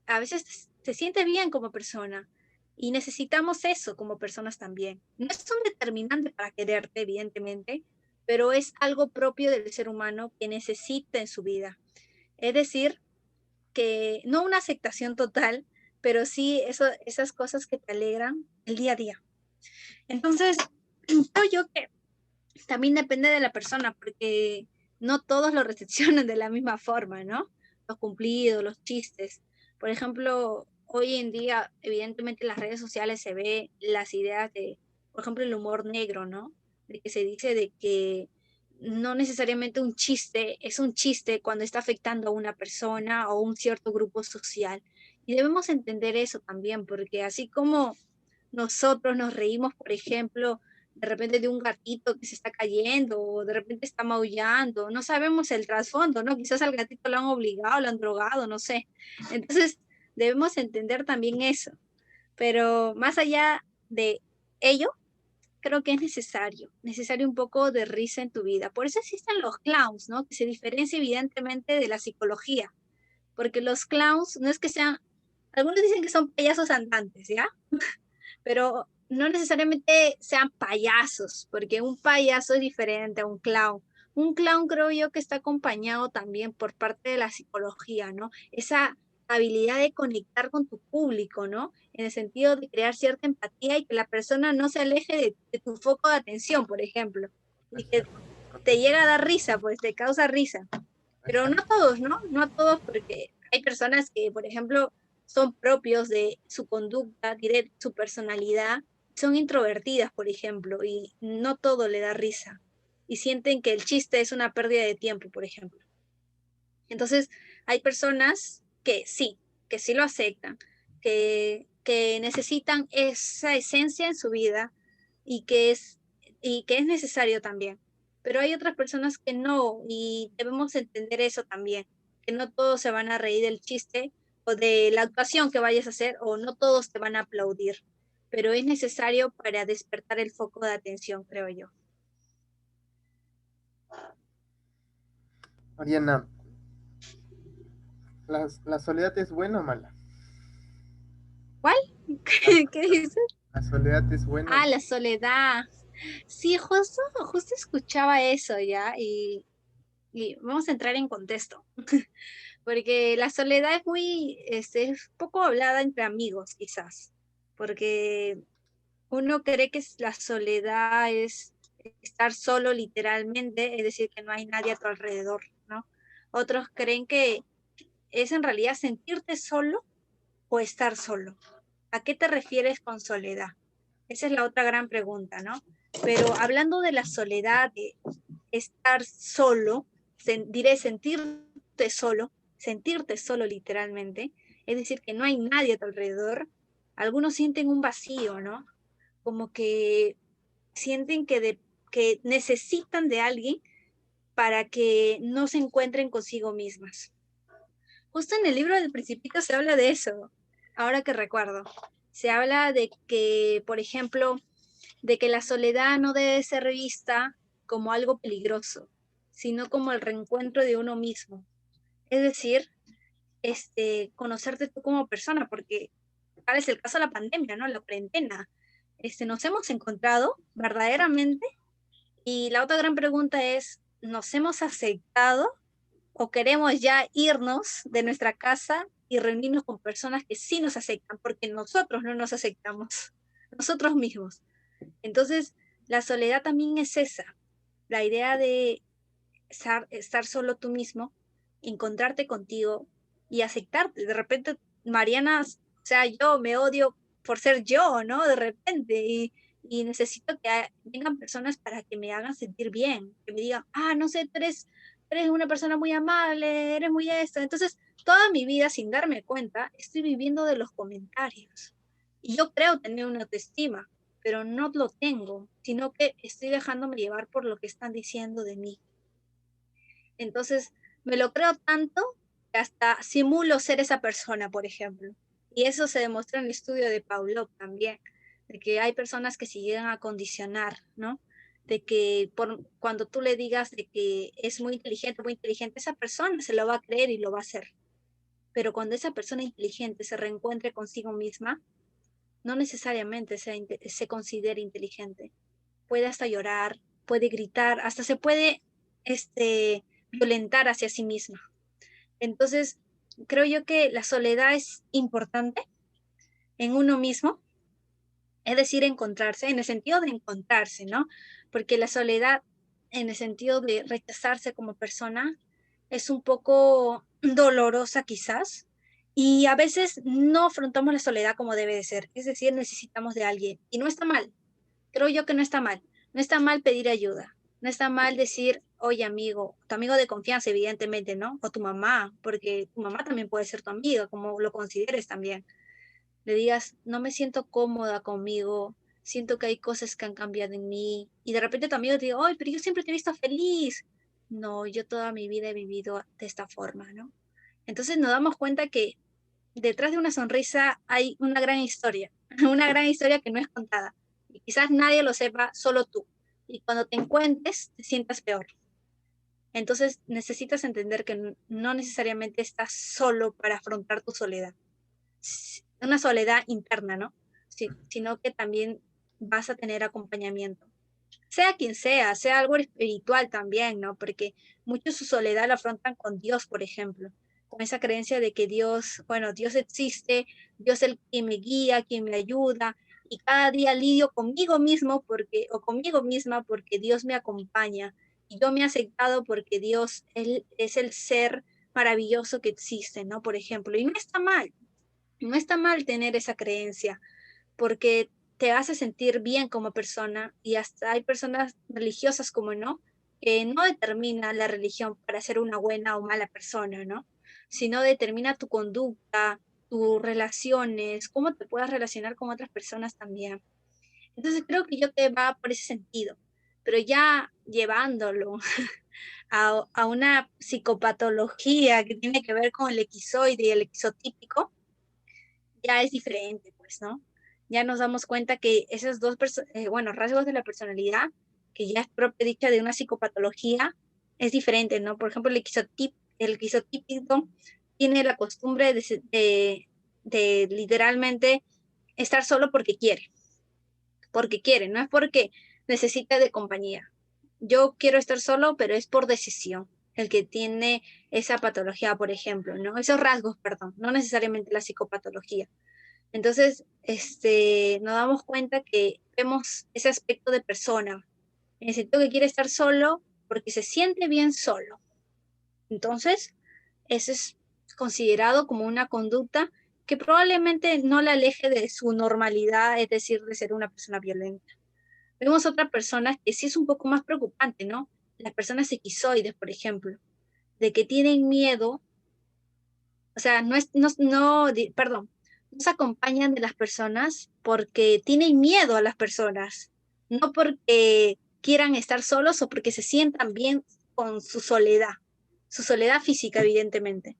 a veces te sientes bien como persona. Y necesitamos eso como personas también. No es un determinante para quererte, evidentemente, pero es algo propio del ser humano que necesita en su vida. Es decir, que no una aceptación total, pero sí esas cosas que te alegran el día a día. Entonces, creo yo que también depende de la persona, porque no todos lo recepcionan de la misma forma, ¿no? Los cumplidos, los chistes. Por ejemplo, hoy en día, evidentemente en las redes sociales se ve las ideas de, por ejemplo, el humor negro, ¿no? De que se dice de que no necesariamente un chiste es un chiste cuando está afectando a una persona o un cierto grupo social. Y debemos entender eso también, porque así como nosotros nos reímos, por ejemplo, de repente de un gatito que se está cayendo o de repente está maullando, no sabemos el trasfondo, ¿no? Quizás al gatito lo han obligado, lo han drogado, no sé. Entonces, debemos entender también eso. Pero más allá de ello, creo que es necesario un poco de risa en tu vida. Por eso existen los clowns, ¿no? Que se diferencia evidentemente de la psicología, porque los clowns no es que sean, algunos dicen que son payasos andantes, ¿ya? Pero no necesariamente sean payasos, porque un payaso es diferente a un clown. Un clown creo yo que está acompañado también por parte de la psicología, ¿no? Esa habilidad de conectar con tu público, ¿no? En el sentido de crear cierta empatía y que la persona no se aleje de tu foco de atención, por ejemplo, y que Exacto, te llega a dar risa, pues te causa risa. Pero no a exacto. todos, ¿no? No a todos, porque hay personas que, por ejemplo, son propios de su conducta, de su personalidad, son introvertidas, por ejemplo, y no todo le da risa. Y sienten que el chiste es una pérdida de tiempo, por ejemplo. Entonces, hay personas que sí lo aceptan, que necesitan esa esencia en su vida y y que es necesario también. Pero hay otras personas que no, y debemos entender eso también, que no todos se van a reír del chiste o de la actuación que vayas a hacer, o no todos te van a aplaudir, pero es necesario para despertar el foco de atención, creo yo. Mariana, ¿la soledad es buena o mala? ¿Cuál? La, ¿Qué dices? la soledad es buena o Ah, mala. la soledad. Sí, justo escuchaba eso ya y vamos a entrar en contexto, porque la soledad es es poco hablada entre amigos quizás, porque uno cree que la soledad es estar solo literalmente, es decir, que no hay nadie a tu alrededor, ¿no? Otros creen que es en realidad sentirte solo o estar solo. ¿A qué te refieres con soledad? Esa es la otra gran pregunta, ¿no? Pero hablando de la soledad, de estar solo, diré sentirte solo literalmente, es decir, que no hay nadie a tu alrededor, algunos sienten un vacío, ¿no? Como que sienten que necesitan de alguien para que no se encuentren consigo mismas. Justo en el libro del Principito se habla de eso, ahora que recuerdo. Se habla de que, por ejemplo, de que la soledad no debe ser vista como algo peligroso, sino como el reencuentro de uno mismo. Es decir, conocerte tú como persona, porque tal es el caso de la pandemia, ¿no? La cuarentena. Nos hemos encontrado verdaderamente y la otra gran pregunta es, ¿nos hemos aceptado o queremos ya irnos de nuestra casa y reunirnos con personas que sí nos aceptan, porque nosotros no nos aceptamos, nosotros mismos? Entonces, la soledad también es esa, la idea de estar solo tú mismo, encontrarte contigo y aceptarte. De repente, Mariana, o sea, yo me odio por ser yo, ¿no? De repente, y necesito que vengan personas para que me hagan sentir bien, que me digan, ah, no sé, eres una persona muy amable, eres muy esto. Entonces, toda mi vida, sin darme cuenta, estoy viviendo de los comentarios. Y yo creo tener una autoestima, pero no lo tengo, sino que estoy dejándome llevar por lo que están diciendo de mí. Entonces, me lo creo tanto que hasta simulo ser esa persona, por ejemplo. Y eso se demuestra en el estudio de Pavlov también, de que hay personas que se llegan a condicionar, ¿no? De que cuando tú le digas de que es muy inteligente, esa persona se lo va a creer y lo va a hacer. Pero cuando esa persona inteligente se reencuentre consigo misma, no necesariamente se considere inteligente. Puede hasta llorar, puede gritar, hasta se puede violentar hacia sí misma. Entonces, creo yo que la soledad es importante en uno mismo, es decir, encontrarse, en el sentido de encontrarse, ¿no? Porque la soledad, en el sentido de rechazarse como persona, es un poco dolorosa quizás, y a veces no afrontamos la soledad como debe de ser, es decir, necesitamos de alguien, y no está mal, creo yo que no está mal, no está mal pedir ayuda, no está mal decir, oye amigo, tu amigo de confianza, evidentemente, ¿no? O tu mamá, porque tu mamá también puede ser tu amiga, como lo consideres también, le digas, no me siento cómoda conmigo, siento que hay cosas que han cambiado en mí, y de repente tu amigo te dice, ay, pero yo siempre te he visto feliz. No, yo toda mi vida he vivido de esta forma, ¿no? Entonces nos damos cuenta que detrás de una sonrisa hay una gran historia, una gran historia que no es contada. Y quizás nadie lo sepa, solo tú. Y cuando te encuentres, te sientas peor. Entonces necesitas entender que no necesariamente estás solo para afrontar tu soledad, una soledad interna, ¿no? Sino que también vas a tener acompañamiento. Sea quien sea algo espiritual también, ¿no? Porque muchos su soledad la afrontan con Dios, por ejemplo, con esa creencia de que Dios, bueno, Dios existe, Dios es el que me guía, quien me ayuda, y cada día lidio conmigo mismo porque, o conmigo misma porque Dios me acompaña, y yo me he aceptado porque Dios él, es el ser maravilloso que existe, ¿no? Por ejemplo, y no está mal, no está mal tener esa creencia, porque te hace sentir bien como persona y hasta hay personas religiosas como no, que no determina la religión para ser una buena o mala persona, ¿no? Sino determina tu conducta, tus relaciones, cómo te puedas relacionar con otras personas también. Entonces creo que yo te va por ese sentido, pero ya llevándolo a una psicopatología que tiene que ver con el equizoide y el equizotípico, ya es diferente, pues, ¿no? Ya nos damos cuenta que esos dos, bueno, rasgos de la personalidad, que ya es propia dicha de una psicopatología, es diferente, ¿no? Por ejemplo, el esquizotípico tiene la costumbre de literalmente estar solo porque quiere, no es porque necesita de compañía. Yo quiero estar solo, pero es por decisión. El que tiene esa patología, por ejemplo, ¿no? Esos rasgos, perdón, no necesariamente la psicopatología. Entonces, nos damos cuenta que vemos ese aspecto de persona, en el sentido que quiere estar solo porque se siente bien solo. Entonces, eso es considerado como una conducta que probablemente no la aleje de su normalidad, es decir, de ser una persona violenta. Vemos otras personas que sí es un poco más preocupante, ¿no? Las personas esquizoides, por ejemplo, de que tienen miedo, o sea, perdón, no se acompañan de las personas porque tienen miedo a las personas, no porque quieran estar solos o porque se sientan bien con su soledad física, evidentemente.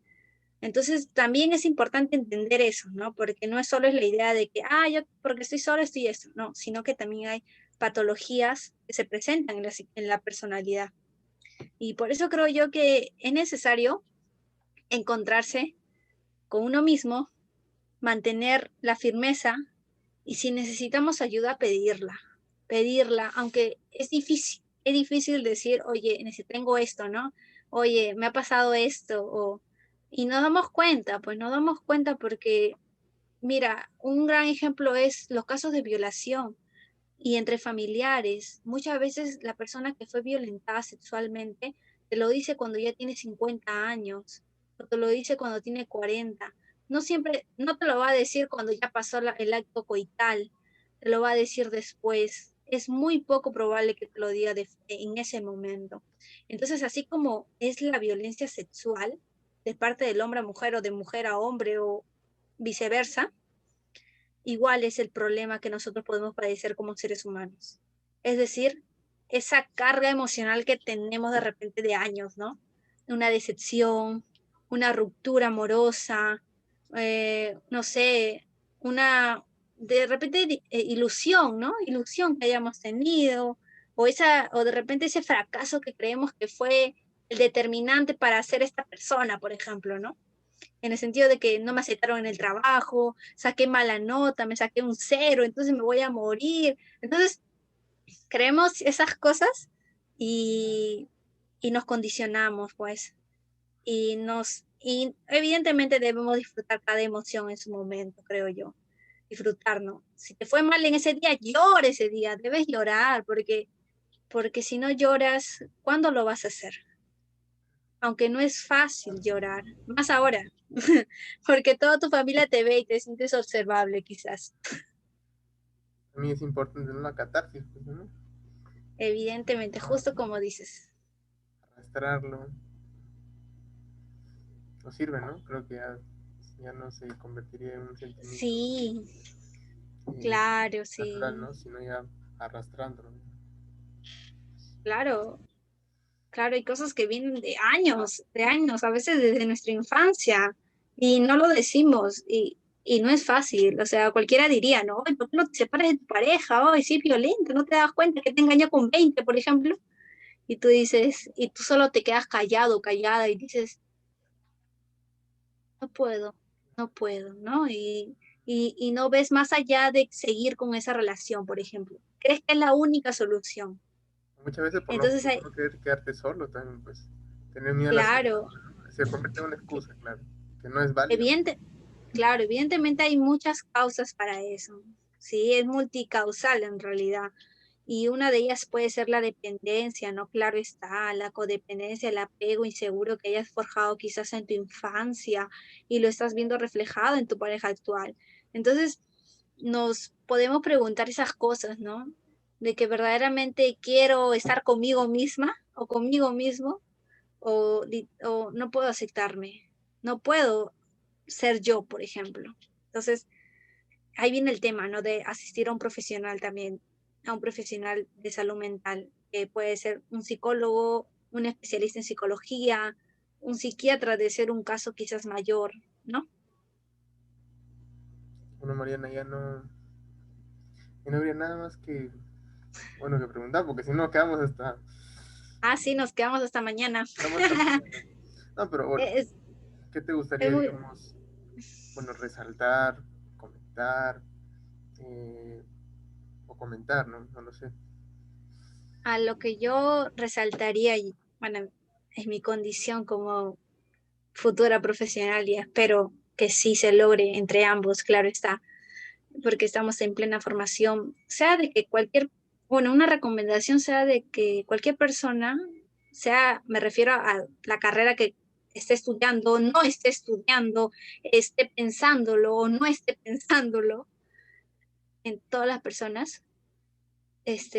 Entonces, también es importante entender eso, ¿no? Porque no es solo es la idea de que, yo porque estoy solo estoy esto, no, sino que también hay patologías que se presentan en la personalidad. Y por eso creo yo que es necesario encontrarse con uno mismo, mantener la firmeza y si necesitamos ayuda, pedirla, aunque es difícil decir, oye, tengo esto, ¿no? Oye, me ha pasado esto, y nos damos cuenta, pues nos damos cuenta porque, mira, un gran ejemplo es los casos de violación y entre familiares. Muchas veces la persona que fue violentada sexualmente te lo dice cuando ya tiene 50 años, o te lo dice cuando tiene 40. No siempre, no te lo va a decir cuando ya pasó el acto coital, te lo va a decir después. Es muy poco probable que te lo diga en ese momento. Entonces, así como es la violencia sexual de parte del hombre a mujer o de mujer a hombre o viceversa, igual es el problema que nosotros podemos padecer como seres humanos. Es decir, esa carga emocional que tenemos de repente de años, ¿no? Una decepción, una ruptura amorosa, no sé, una, de repente, ilusión, ¿no? Ilusión que hayamos tenido, o de repente ese fracaso que creemos que fue el determinante para ser esta persona, por ejemplo, ¿no? En el sentido de que no me aceptaron en el trabajo, saqué mala nota, me saqué un cero, entonces me voy a morir. Entonces, creemos esas cosas y, y nos condicionamos, pues, Y evidentemente debemos disfrutar cada emoción en su momento, creo yo. Disfrutar, ¿no? Si te fue mal en ese día, llora ese día, debes llorar, porque si no lloras, ¿cuándo lo vas a hacer? Aunque no es fácil llorar, más ahora, porque toda tu familia te ve y te sientes observable quizás. A mí es importante una catarsis, pues, ¿no? Evidentemente, justo como dices. Arrastrarlo. No sirve, ¿no? Creo que ya no se convertiría en un sentimiento Sí, eh, claro, natural, sí, ¿no? Sino ya arrastrándolo, ¿no? claro, claro, hay cosas que vienen de años, a veces desde nuestra infancia, y no lo decimos, y no es fácil, o sea, cualquiera diría, ¿no? Ay, ¿por qué no te separas de tu pareja? Ay, sí, violento, no te das cuenta que te engañó con 20, por ejemplo, y tú dices, y tú solo te quedas callado, callada, y dices, no puedo, no puedo, ¿no? Y no ves más allá de seguir con esa relación, por ejemplo. Crees que es la única solución. Muchas veces Entonces, por no querer quedarte solo también, pues, tener miedo a la soledad, claro, ¿no? Se convierte en una excusa, claro, que no es válida. evidente, claro, evidentemente hay muchas causas para eso. Sí, es multicausal en realidad. Y una de ellas puede ser la dependencia, ¿no? Claro está, la codependencia, el apego inseguro que hayas forjado quizás en tu infancia y lo estás viendo reflejado en tu pareja actual. Entonces, nos podemos preguntar esas cosas, ¿no? De que verdaderamente quiero estar conmigo misma o conmigo mismo o no puedo aceptarme, no puedo ser yo, por ejemplo. Entonces, ahí viene el tema, ¿no? De asistir a un profesional también, a un profesional de salud mental, que puede ser un psicólogo, un especialista en psicología, un psiquiatra de ser un caso quizás mayor, ¿no? Bueno, Mariana, ya no habría nada más bueno, que preguntar, porque si no quedamos Ah, sí, nos quedamos hasta mañana. quedamos hasta mañana. No, pero bueno, Es, ¿qué te es gustaría, muy, digamos, bueno, resaltar, comentar, eh, o comentar, ¿no? No lo sé. a lo que yo resaltaría, y bueno, es mi condición como futura profesional y espero que sí se logre entre ambos, claro está, porque estamos en plena formación, sea de que cualquier, bueno, una recomendación sea de que cualquier persona, sea, me refiero a la carrera que esté estudiando, no esté estudiando, esté pensándolo o no esté pensándolo, en todas las personas,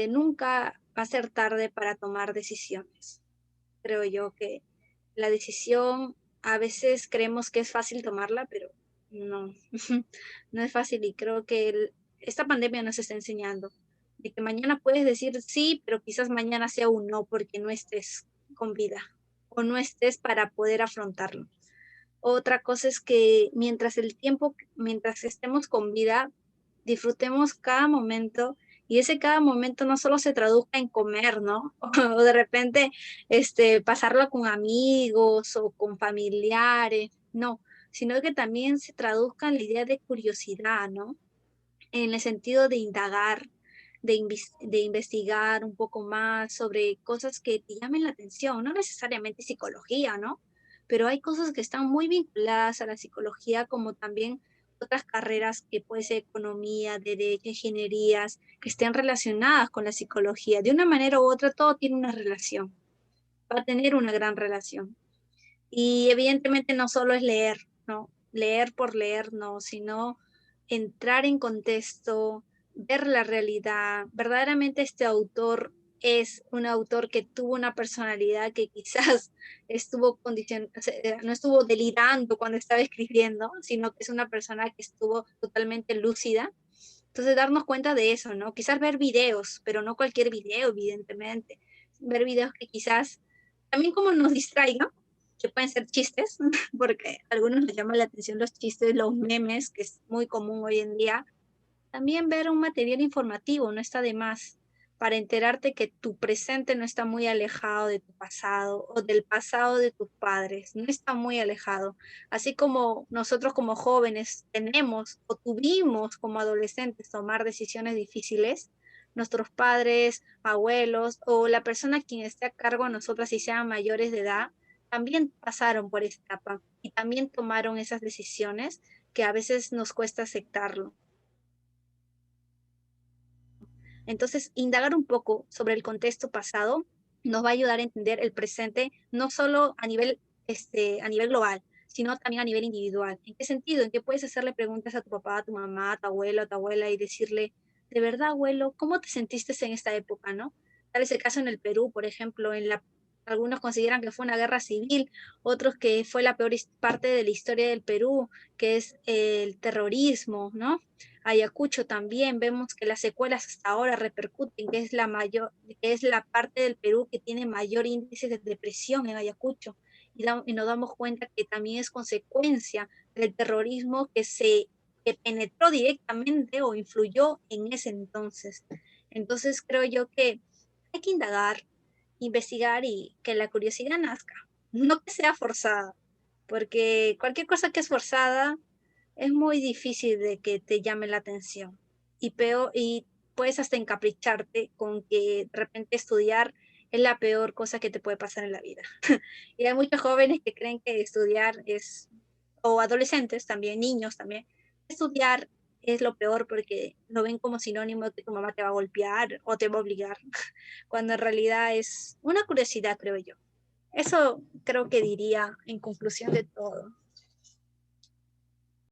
nunca va a ser tarde para tomar decisiones. Creo yo que la decisión a veces creemos que es fácil tomarla, pero no, no es fácil y creo que esta pandemia nos está enseñando de que mañana puedes decir sí, pero quizás mañana sea un no porque no estés con vida o no estés para poder afrontarlo. Otra cosa es que mientras estemos con vida, disfrutemos cada momento y ese cada momento no solo se traduzca en comer, ¿no? O de repente pasarlo con amigos o con familiares, no, sino que también se traduzca en la idea de curiosidad, ¿no? En el sentido de indagar, de investigar un poco más sobre cosas que te llamen la atención, no necesariamente psicología, ¿no? Pero hay cosas que están muy vinculadas a la psicología, como también otras carreras que puede ser economía, derecho, ingenierías, que estén relacionadas con la psicología. De una manera u otra, todo tiene una relación, va a tener una gran relación. Y evidentemente no solo es leer, ¿no? Leer por leer, no, sino entrar en contexto, ver la realidad. Verdaderamente este autor es un autor que tuvo una personalidad que quizás o sea, no estuvo delirando cuando estaba escribiendo, sino que es una persona que estuvo totalmente lúcida. Entonces, darnos cuenta de eso, ¿no? Quizás ver videos, pero no cualquier video, evidentemente. Ver videos que quizás también como nos distraigan, que pueden ser chistes, porque a algunos les llama la atención los chistes, los memes, que es muy común hoy en día. También ver un material informativo no está de más para enterarte que tu presente no está muy alejado de tu pasado o del pasado de tus padres, no está muy alejado. Así como nosotros como jóvenes tenemos o tuvimos como adolescentes tomar decisiones difíciles, nuestros padres, abuelos o la persona quien esté a cargo de nosotras y sean mayores de edad, también pasaron por esa etapa y también tomaron esas decisiones que a veces nos cuesta aceptarlo. Entonces, indagar un poco sobre el contexto pasado nos va a ayudar a entender el presente, no solo a nivel global, sino también a nivel individual. ¿En qué sentido? En que puedes hacerle preguntas a tu papá, a tu mamá, a tu abuelo, a tu abuela y decirle, de verdad, abuelo, ¿cómo te sentiste en esta época, no? Tal es el caso en el Perú, por ejemplo, algunos consideran que fue una guerra civil, otros que fue la peor parte de la historia del Perú, que es el terrorismo, ¿no? Ayacucho también vemos que las secuelas hasta ahora repercuten, que es la parte del Perú que tiene mayor índice de depresión en Ayacucho. Y nos damos cuenta que también es consecuencia del terrorismo que penetró directamente o influyó en ese entonces. Entonces creo yo que hay que indagar, investigar y que la curiosidad nazca, no que sea forzada, porque cualquier cosa que es forzada es muy difícil de que te llame la atención. Y puedes hasta encapricharte con que de repente estudiar es la peor cosa que te puede pasar en la vida. Y hay muchos jóvenes que creen que estudiar o adolescentes también, niños también, estudiar es lo peor porque lo ven como sinónimo de que tu mamá te va a golpear o te va a obligar, cuando en realidad es una curiosidad, creo yo. Eso creo que diría en conclusión de todo.